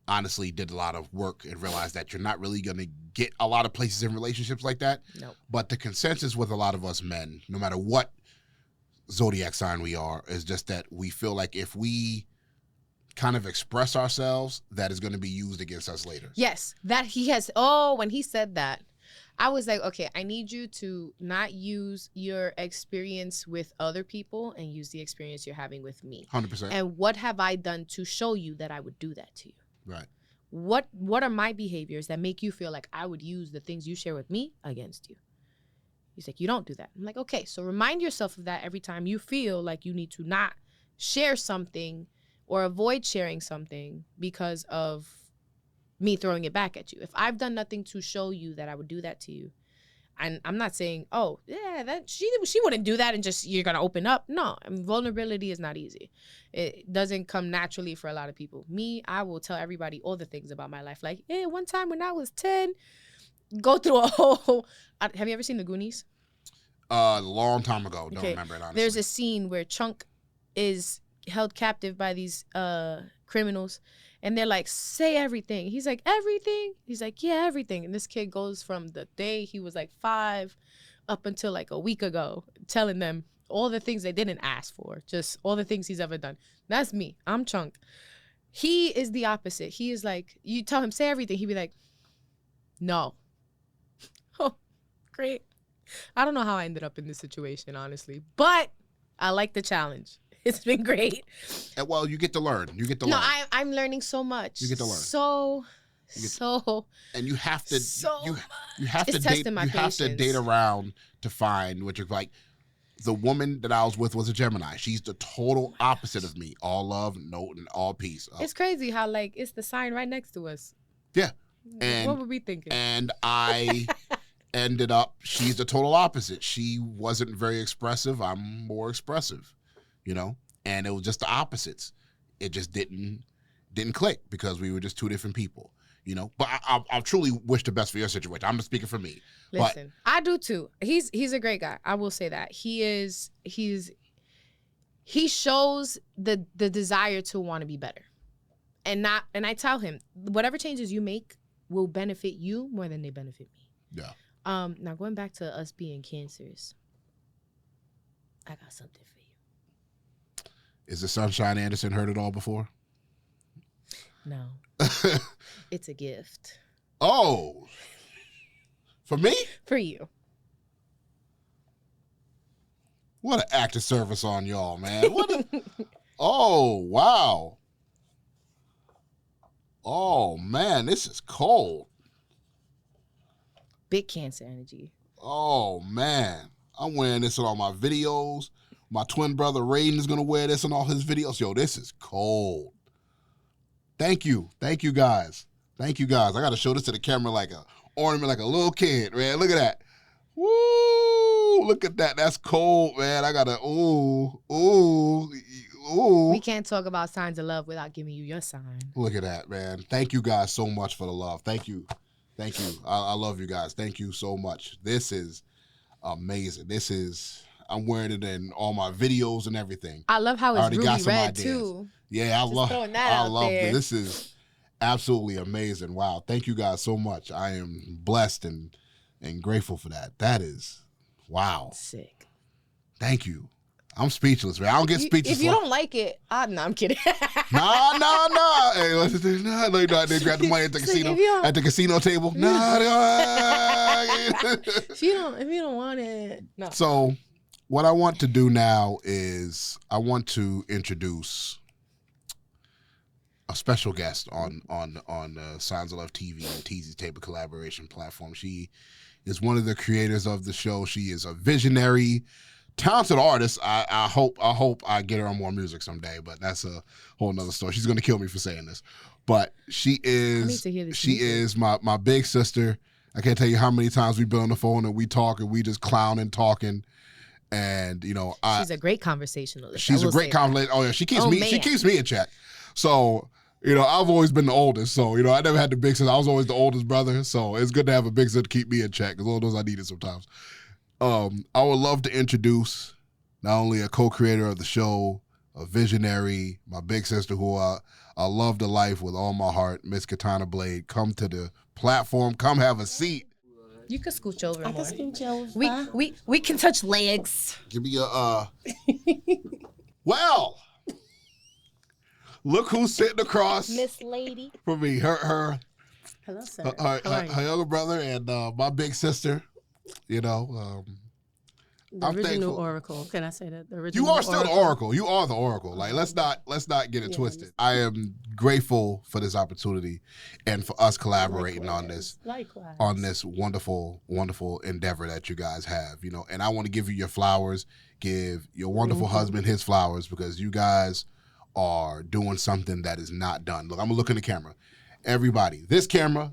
honestly did a lot of work and realized that you're not really going to get a lot of places in relationships like that. No. But the consensus with a lot of us men, no matter what zodiac sign we are, is just that we feel like if we kind of express ourselves, that is going to be used against us later. Yes, that he has. When he said that, I was like, okay, I need you to not use your experience with other people and use the experience you're having with me. 100%. And what have I done to show you that I would do that to you? Right. What are my behaviors that make you feel like I would use the things you share with me against you? He's like, you don't do that. I'm like, okay, so remind yourself of that every time you feel like you need to not share something or avoid sharing something because of me throwing it back at you. If I've done nothing to show you that I would do that to you, and I'm not saying, oh, yeah, that she wouldn't do that and just you're going to open up. No, I mean, vulnerability is not easy. It doesn't come naturally for a lot of people. Me, I will tell everybody all the things about my life. Like, one time when I was 10, go through a whole... Have you ever seen The Goonies? A long time ago. Don't remember it, honestly. There's a scene where Chunk is held captive by these criminals, and they're like, say everything. He's like, everything? He's like, yeah, everything. And this kid goes from the day he was like 5 up until like a week ago, telling them all the things they didn't ask for, just all the things he's ever done. That's me. I'm Chunk. He is the opposite. He is like, you tell him, say everything. He'd be like, no. Oh, great. I don't know how I ended up in this situation, honestly, but I like the challenge. It's been great. Well, you get to learn. No, I'm learning so much. You get to learn. So. And you have to. You have it's to date. You have to date around to find what you're like. The woman that I was with was a Gemini. She's the total opposite of me. All love, no, and all peace. It's crazy how like it's the sign right next to us. Yeah. And what were we thinking? And I ended up. She's the total opposite. She wasn't very expressive. I'm more expressive. And it was just the opposites. It just didn't click because we were just two different people, But I truly wish the best for your situation. I'm just speaking for me. Listen, I do too. He's a great guy. I will say that. He shows the desire to want to be better. And I tell him, whatever changes you make will benefit you more than they benefit me. Yeah. Now going back to us being cancers, I got something for you. Is the Sunshine Anderson heard it all before? No. It's a gift. Oh. For me? For you. What an act of service on y'all, man. Oh, wow. Oh, man, this is cold. Big Cancer energy. Oh, man. I'm wearing this in all my videos. My twin brother Raiden is going to wear this in all his videos. Yo, this is cold. Thank you. Thank you, guys. Thank you, guys. I got to show this to the camera like a ornament, like a little kid, man. Look at that. Woo! Look at that. That's cold, man. I got to, ooh. We can't talk about signs of love without giving you your sign. Look at that, man. Thank you guys so much for the love. Thank you. Thank you. I love you guys. Thank you so much. This is amazing. I'm wearing it in all my videos and everything. I love how it's ruby red ideas. Too. Yeah, I love there. it. This is absolutely amazing. Wow. Thank you guys so much. I am blessed and grateful for that. That is, wow. Sick. Thank you. I'm speechless, man. I don't get speechless. If you don't like it, no, I'm kidding. Nah. Hey, they grab the money at the casino at the casino table. Nah. If you don't want it, no. So, what I want to do now is I want to introduce a special guest on Signs of Love TV and Teasy Table collaboration platform. She is one of the creators of the show. She is a visionary, talented artist. I hope I get her on more music someday, but that's a whole nother story. She's gonna kill me for saying this, but she is my big sister. I can't tell you how many times we've been on the phone and we talk and we just clown and talking. And she's a great conversationalist. She's a great conversationalist. Oh yeah, she keeps me in check. So I've always been the oldest. So I never had the big sister. I was always the oldest brother. So it's good to have a big sister to keep me in check because all those I needed sometimes. I would love to introduce not only a co-creator of the show, a visionary, my big sister who I love to life with all my heart, Miss Kitana Blade. Come to the platform. Come have a seat. You can scooch over more. I can scooch over. We can touch legs. Give me a well. Look who's sitting across Miss Lady from me. Her Hello, sir. Her younger brother and my big sister. The I'm original thankful. Oracle. Can I say that? The original You are still the Oracle. You are the Oracle. Like let's not get it twisted. I am grateful for this opportunity and for us collaborating on this wonderful, wonderful endeavor that you guys have. And I want to give you your flowers, give your wonderful husband his flowers because you guys are doing something that is not done. Look, I'm gonna look in the camera. Everybody, this camera,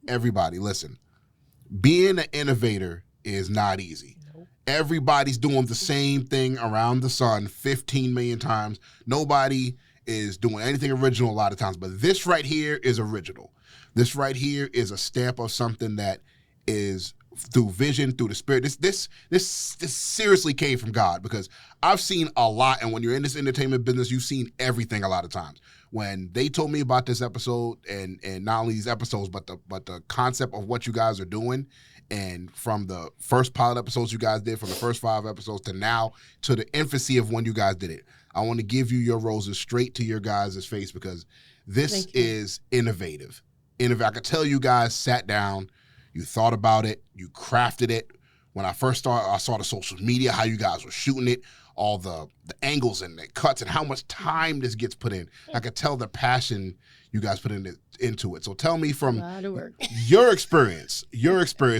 everybody, listen. Being an innovator is not easy. Everybody's doing the same thing around the sun 15 million times. Nobody is doing anything original a lot of times, but this right here is original. This right here is a stamp of something that is through vision, through the spirit. This seriously came from God because I've seen a lot, and when you're in this entertainment business, you've seen everything a lot of times. When they told me about this episode, and not only these episodes, but the concept of what you guys are doing, and from the first pilot episodes you guys did, from the first 5 episodes to now, to the infancy of when you guys did it, I want to give you your roses straight to your guys' face because this is innovative. I could tell you guys sat down, you thought about it, you crafted it. When I first started, I saw the social media, how you guys were shooting it, all the angles and the cuts and how much time this gets put in. I could tell the passion you guys put into it. So tell me from your experience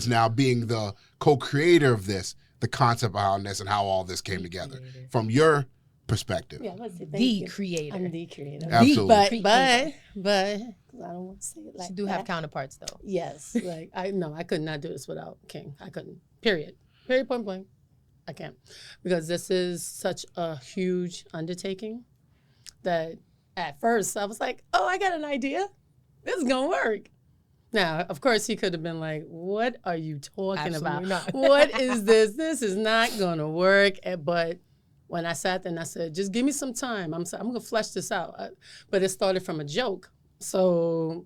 now being the co-creator of this, the concept behind this and how all this came together from your perspective. Yeah, let's say the creator. I'm the creator. Absolutely. But I don't want to say it like you do have counterparts though. Yes. Like I could not do this without King. I couldn't. Period. Point blank. I can't. Because this is such a huge undertaking that at first I was like, oh, I got an idea. This is gonna work. Now, of course, he could have been like, what are you talking about? Not. What is this? This is not gonna work. But when I sat there and I said, just give me some time. I'm gonna flesh this out. But it started from a joke. So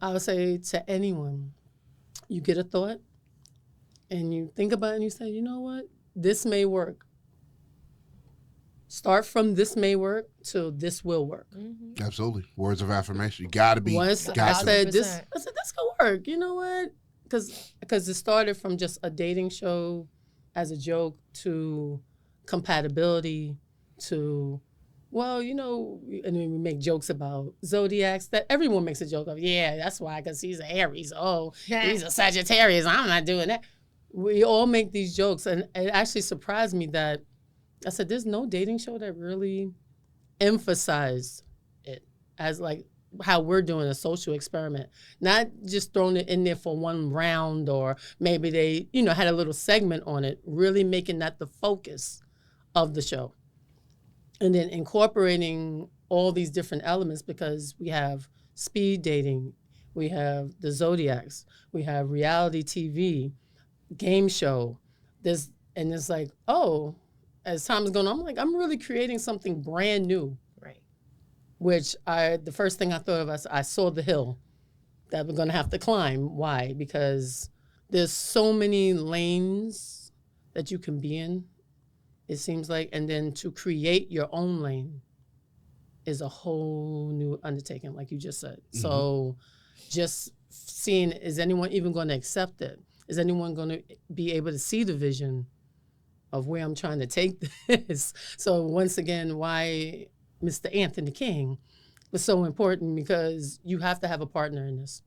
I would say to anyone, you get a thought, and you think about it and you say, you know what, this may work. Start from this may work to this will work. Mm-hmm. Absolutely. Words of affirmation. You got to be. Once I said this could work. You know what? Because it started from just a dating show as a joke to compatibility to, well, you know, and then we make jokes about zodiacs that everyone makes a joke of. Yeah, that's why, because he's an Aries. Oh, he's a Sagittarius. I'm not doing that. We all make these jokes, and it actually surprised me that I said, there's no dating show that really emphasized it as like how we're doing a social experiment, not just throwing it in there for one round, or maybe they, you know, had a little segment on it, really making that the focus of the show. And then incorporating all these different elements, because we have speed dating, we have the zodiacs, we have reality TV, game show. And it's like, oh, as time is going on, I'm like, I'm really creating something brand new. Right. Which the first thing I thought of, I saw the hill that we're going to have to climb. Why? Because there's so many lanes that you can be in, it seems like. And then to create your own lane is a whole new undertaking, like you just said. Mm-hmm. So just seeing, is anyone even going to accept it? Is anyone going to be able to see the vision of where I'm trying to take this? So once again, why Mr. Anthony King was so important, because you have to have a partner in this.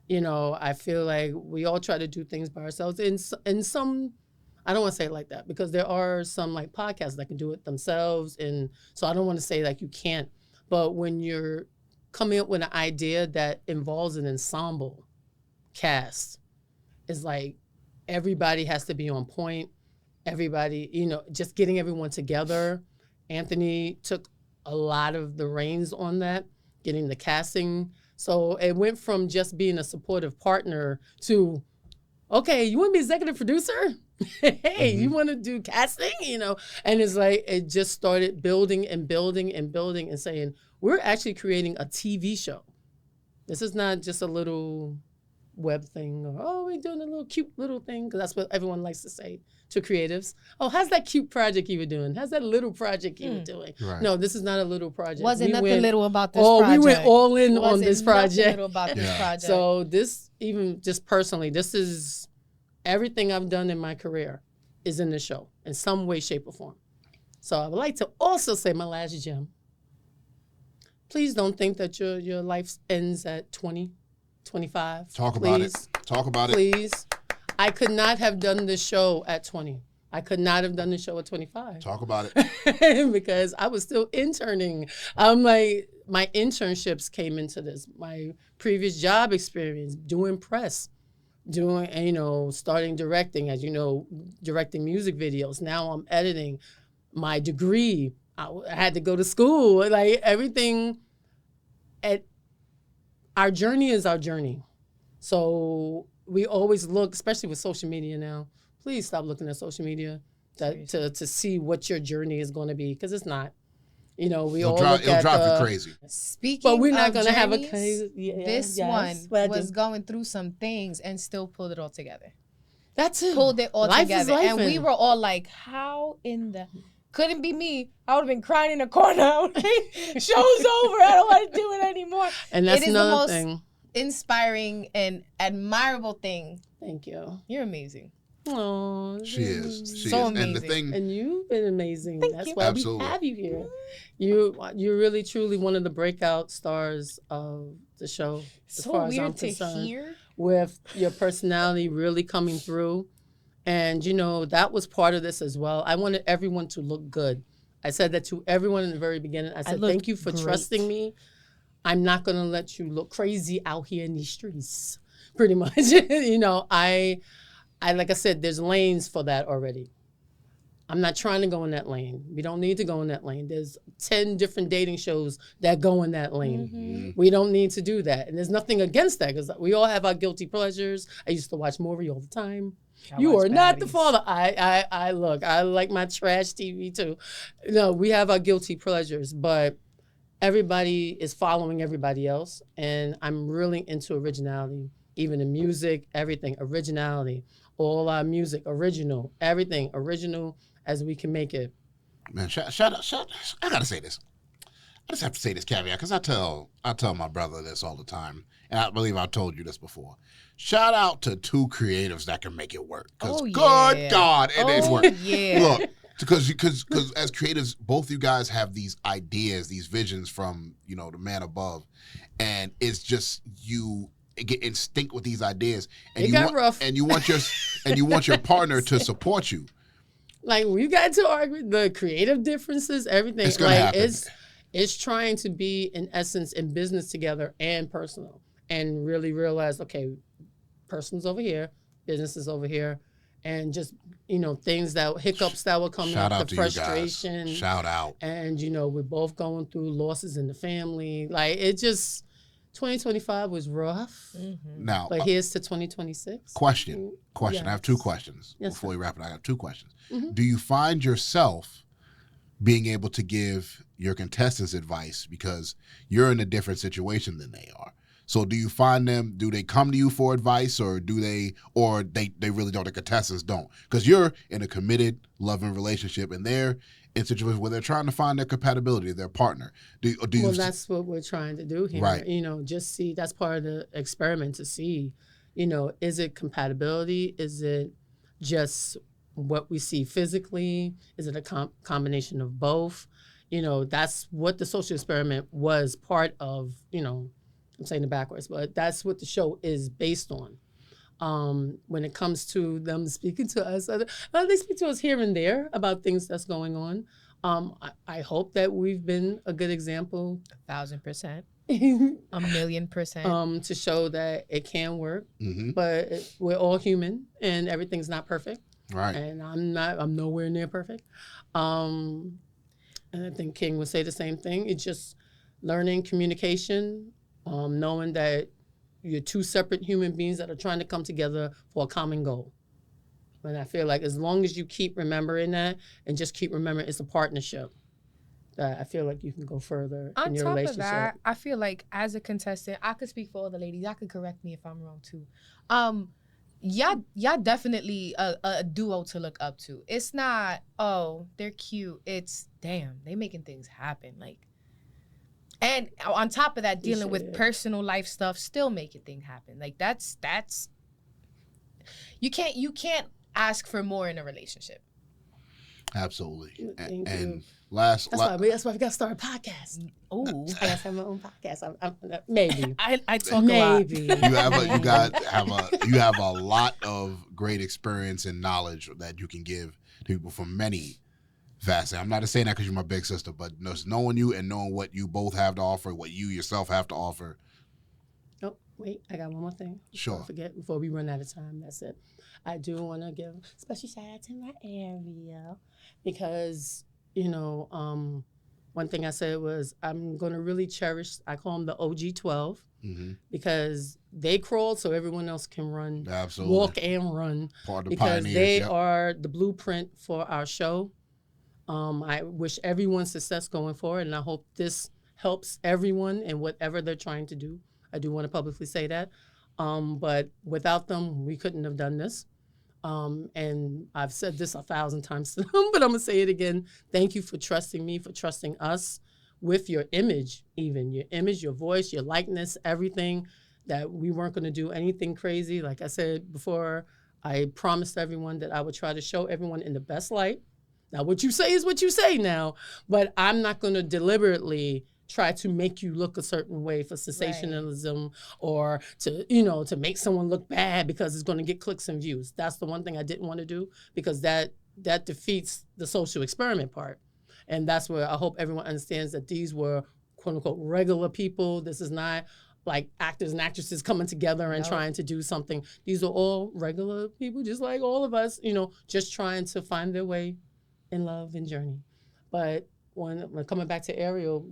You know, I feel like we all try to do things by ourselves. In some, I don't want to say it like that, because there are some like podcasts that can do it themselves. And so I don't want to say like you can't, but when you're coming up with an idea that involves an ensemble cast, it's like everybody has to be on point. Everybody, you know, just getting everyone together. Anthony took a lot of the reins on that, getting the casting. So it went from just being a supportive partner to, okay, you want to be executive producer? Hey, you want to do casting? You know, and it's like, it just started building and building and building and saying, we're actually creating a TV show. This is not just a little web thing, or, oh, we're doing a little cute little thing, because that's what everyone likes to say to creatives. Oh, how's that cute project you were doing? How's that little project you were doing? Right. No, this is not a little project. Wasn't nothing little about this project. Oh, we went all in on this project. Nothing little about this project. So this, even just personally, this is everything I've done in my career is in the show in some way, shape, or form. So I would like to also say my last gem. Please don't think that your life ends at 20, 25. Talk about it. Talk about it. Please. I could not have done this show at 20. I could not have done the show at 25. Talk about it. Because I was still interning. My internships came into this. My previous job experience, doing press, starting directing, as you know, directing music videos. Now I'm editing. My degree, I had to go to school. Like everything, our journey is our journey. So we always look, especially with social media now, please stop looking at social media to see what your journey is going to be, because it's not. You know, it'll drive you crazy. Speaking but we're not going to have a crazy. This one was going through some things and still pulled it all together. That's it. Pulled it all life together, and we were all like, "How in the?" Couldn't be me. I would have been crying in a corner. Show's over. I don't want to do it anymore. And that's another thing. It is the most inspiring and admirable thing. Thank you. You're amazing. Oh, she is. She so is. amazing. And the thing, and you've been amazing. That's why Absolutely. we have you here. You're really truly one of the breakout stars of the show. So as far weird as I'm concerned, hear. With your personality really coming through. And, that was part of this as well. I wanted everyone to look good. I said that to everyone in the very beginning. I said, thank you for trusting me. I'm not going to let you look crazy out here in these streets, pretty much. I like I said, there's lanes for that already. I'm not trying to go in that lane. We don't need to go in that lane. There's 10 different dating shows that go in that lane. Mm-hmm. We don't need to do that. And there's nothing against that, because we all have our guilty pleasures. I used to watch Maury all the time. You are not the father. I like my trash TV too. No, we have our guilty pleasures, but everybody is following everybody else. And I'm really into originality, even in music, everything, originality. All our music, original, everything original as we can make it. Man, shout out. I gotta say this. I just have to say this caveat because I tell my brother this all the time, and I believe I told you this before. Shout out to two creatives that can make it work. Because good God, it is work. Yeah. Look, because as creatives, both you guys have these ideas, these visions from the man above, and it's just you get in sync with these ideas, and you want your partner to support you. Like we got to argue the creative differences, everything. It's gonna happen. It's trying to be, in essence, in business together and personal, and really realize, okay, person's over here, business is over here, and just hiccups that will come up, the frustration. Shout out. And we're both going through losses in the family. Like it just 2025 was rough. Mm-hmm. Now, but here's to 2026. Question. Yes. I have two questions. Yes, before we wrap it. I got two questions. Mm-hmm. Do you find yourself being able to give your contestants advice because you're in a different situation than they are? So do you find them, do they come to you for advice or they really don't, the contestants don't? Because you're in a committed, loving relationship and they're in situations where they're trying to find their compatibility, their partner. That's what we're trying to do here. Right. Just see, that's part of the experiment to see, is it compatibility? Is it just what we see physically? Is it a combination of both? That's what the social experiment was part of, I'm saying it backwards, but that's what the show is based on. When it comes to them speaking to us, they speak to us here and there about things that's going on. I hope that we've been a good example. 1,000%. 1,000,000%. To show that it can work, mm-hmm. but we're all human and everything's not perfect. Right. And I'm nowhere near perfect. And I think King would say the same thing. It's just learning communication, knowing that you're two separate human beings that are trying to come together for a common goal. And I feel like as long as you keep remembering that and just keep remembering it's a partnership, that I feel like you can go further in your relationship. On top of that, I feel like as a contestant, I could speak for all the ladies. Y'all could correct me if I'm wrong too. Y'all definitely a duo to look up to. It's not, oh, they're cute. It's, damn, they making things happen. Like, and on top of that, dealing with personal life stuff, still making things happen. Like that's you can't ask for more in a relationship. Absolutely. Thank and you. That's why we got to start a podcast. Oh, I got to have my own podcast. Maybe. I talk maybe. A lot. You have a lot of great experience and knowledge that you can give to people from many facets. I'm not saying that because you're my big sister, but just knowing you and knowing what you both have to offer, what you yourself have to offer. Oh, wait, I got one more thing. Sure. Don't forget before we run out of time. That's it. I do want to give a special shout out to my Ariel because, one thing I said was I'm going to really cherish, I call them the OG 12 mm-hmm. because they crawled so everyone else can run, absolutely, walk and run. Part of the because pioneers, they are the blueprint for our show. I wish everyone success going forward, and I hope this helps everyone in whatever they're trying to do. I do want to publicly say that. But without them, we couldn't have done this. And I've said this 1,000 times to them, but I'm going to say it again. Thank you for trusting me, for trusting us with your image, even your image, your voice, your likeness, everything, that we weren't going to do anything crazy. Like I said before, I promised everyone that I would try to show everyone in the best light. Now, what you say is what you say now, but I'm not going to deliberately try to make you look a certain way for sensationalism, or to make someone look bad because it's going to get clicks and views. That's the one thing I didn't want to do, because that defeats the social experiment part. And that's where I hope everyone understands that these were quote unquote regular people. This is not like actors and actresses coming together and trying to do something. These are all regular people, just like all of us, just trying to find their way in love and journey. But when coming back to Ariel,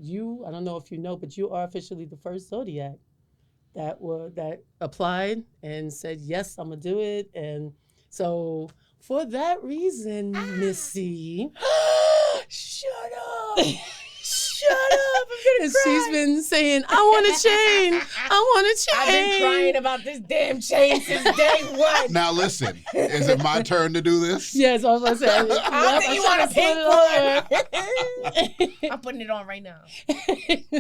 I don't know if you know, but you are officially the first Zodiac that applied and said, yes, I'm going to do it. And so for that reason, Missy. Shut up. Shut up. And she's been saying, I want to change. I want to change. I've been crying about this damn chain since day one. Now listen, is it my turn to do this? Yes, I was going to say. I think you want a pink one. I'm putting it on right now.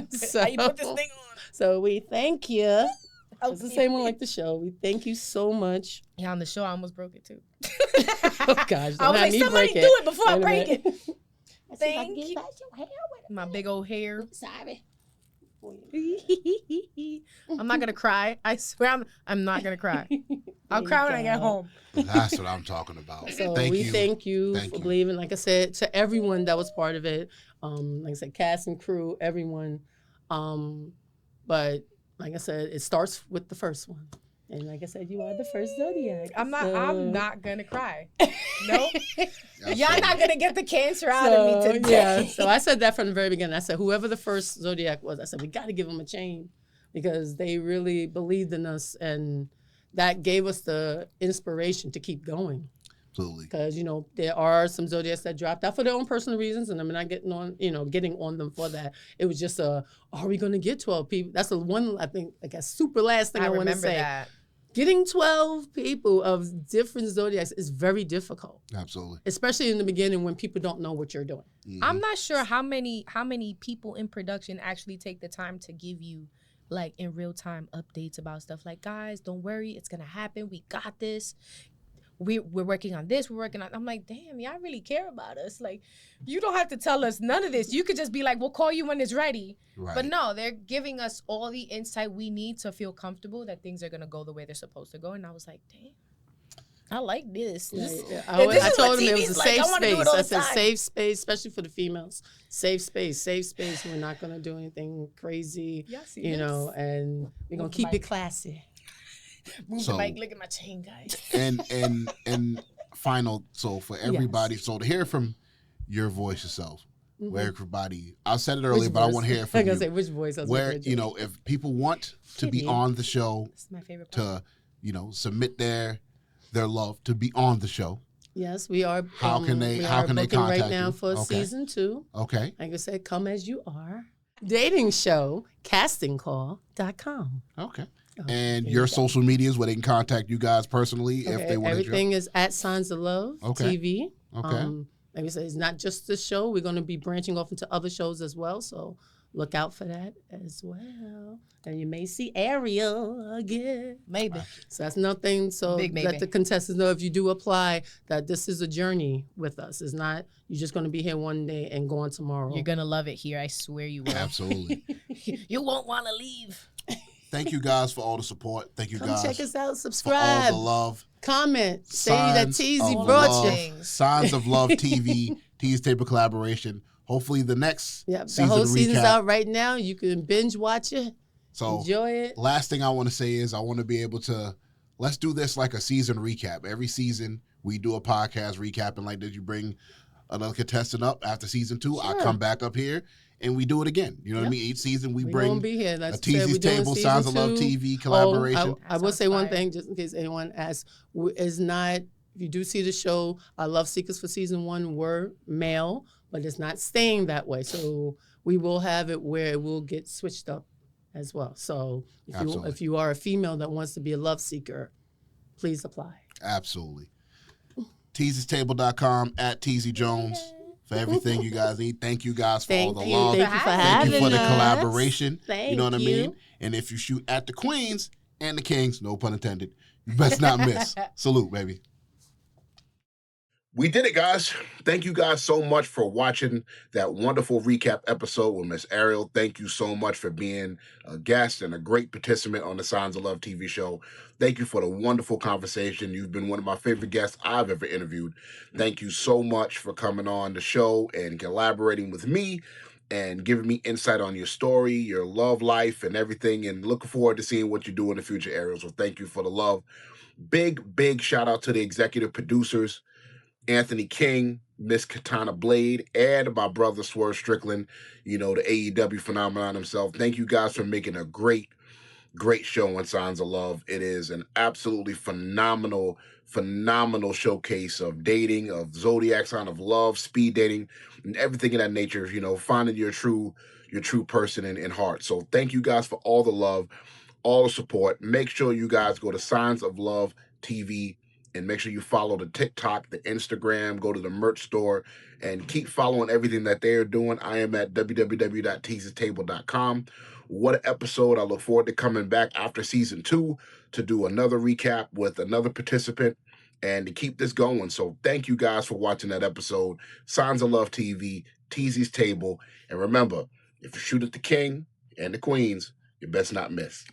So, How you put this thing on? so we thank you. Oh, It's the same one like the show. We thank you so much. Yeah, on the show, I almost broke it too. Oh, gosh. I was like, somebody do it before I break it. Thank you. My big old hair. Sorry. I'm not gonna cry. I swear I'm not gonna cry. I'll cry when I get home. That's what I'm talking about. So Thank we you. thank you Thank for you. believing, like I said, to everyone that was part of it. Like I said, cast and crew, everyone. But like I said, it starts with the first one. And like I said, you are the first Zodiac. I'm not gonna cry. No. That's Y'all funny. not gonna get the cancer out of me today. Yeah, so I said that from the very beginning. I said, whoever the first Zodiac was, I said, we got to give them a chain because they really believed in us. And that gave us the inspiration to keep going. Absolutely. Because, you know, there are some Zodiacs that dropped out for their own personal reasons. And I'm not getting on them for that. It was just are we going to get 12 people? That's the one, I think, like a super last thing I want to remember say. that. Getting 12 people of different Zodiacs is very difficult. Absolutely. Especially in the beginning when people don't know what you're doing. Mm-hmm. I'm not sure how many people in production actually take the time to give you like in real time updates about stuff. Like, guys, don't worry, it's gonna happen. We got this. We're working on this. We're working on. I'm like, damn, y'all really care about us. Like, you don't have to tell us none of this. You could just be like, we'll call you when it's ready. Right. But no, they're giving us all the insight we need to feel comfortable that things are gonna go the way they're supposed to go. And I was like, damn. I like this. Yeah, I told them it was a safe space. I said time. safe space, especially for the females. Safe space. We're not going to do anything crazy, Yes, you know, and we're going to keep it classy. Move So- the mic. Look at my chain, guys. And final, so for everybody, so to hear from your voice yourself, where everybody, I said it earlier, but I want to hear it from I you. say which voice. I was Where, like, you know, if people want to be Kitty. on the show, This is my favorite part. to, you know, submit their love to be on the show. Yes, we are. How can they we how are can they booking contact right now you? for Okay. season 2? Okay. Like I said, come as you are. Dating show, castingcall.com. Okay. Oh, And there your you go. social medias where they can contact you guys personally if Okay, they want to. everything is at Signs of Love Okay. TV. Okay. Like I said, it's not just the show. We're going to be branching off into other shows as well. So look out for that as well. And you may see Ariel again. Maybe. So that's nothing. So Big maybe. let the contestants know if you do apply that this is a journey with us. It's not you're just going to be here one day and gone tomorrow. You're gonna love it here. I swear you will. Absolutely. You won't want to leave. Thank you guys for all the support. Thank you Come guys check us out. for all Subscribe. the love. Comment. Say that Signs Teasy of brought Love, you. Things. Signs of Love TV, Tease Table collaboration. Hopefully the next Yep, the season whole recap. season's out right now. You can binge watch it. So Enjoy it. last thing I want to say is I want to be able to, let's do this like a season recap. Every season we do a podcast recapping like this. You bring another contestant up after season 2. I Sure. come back up here and we do it again. You know what I Yep. mean? Each season we We bring won't be here. a Like I said, Teasy's we're doing Table, season Signs of Love 2. TV collaboration. I will That say sounds one fire. thing, just in case anyone asks. Is not, if you do see the show, our Love Seekers for season 1 were male, but it's not staying that way. So we will have it where it will get switched up as well. So Absolutely. if you are a female that wants to be a love seeker, please apply. Absolutely. TeasyTable.com at Teasy Jones for everything you guys need. Thank you guys for all Thank the you. love. Thank you for Thank having Thank you for the us. collaboration. Thank you know what I mean? And if you shoot at the Queens and the Kings, no pun intended, you best not miss. Salute, baby. We did it, guys. Thank you guys so much for watching that wonderful recap episode with Miss Ariel. Thank you so much for being a guest and a great participant on the Signs of Love TV show. Thank you for the wonderful conversation. You've been one of my favorite guests I've ever interviewed. Thank you so much for coming on the show and collaborating with me and giving me insight on your story, your love life, and everything. And looking forward to seeing what you do in the future, Ariel. So thank you for the love. Big shout out to the executive producers, Anthony King, Miss Kitana Blade, and my brother Swerve Strickland, you know, the AEW phenomenon himself. Thank you guys for making a great Great show on Signs of Love. It is an absolutely phenomenal showcase of dating, of zodiac sign, of love, speed dating, and everything of that nature. Finding your true person in heart. So thank you guys for all the love, all the support. Make sure you guys go to Signs of Love TV and make sure you follow the TikTok, the Instagram, go to the merch store, and keep following everything that they are doing. I am at www.teasytable.com. What an episode. I look forward to coming back after season 2 to do another recap with another participant and to keep this going. So thank you guys for watching that episode. Signs of Love TV, Teasy's Table. And remember, if you shoot at the king and the queens, you best not miss.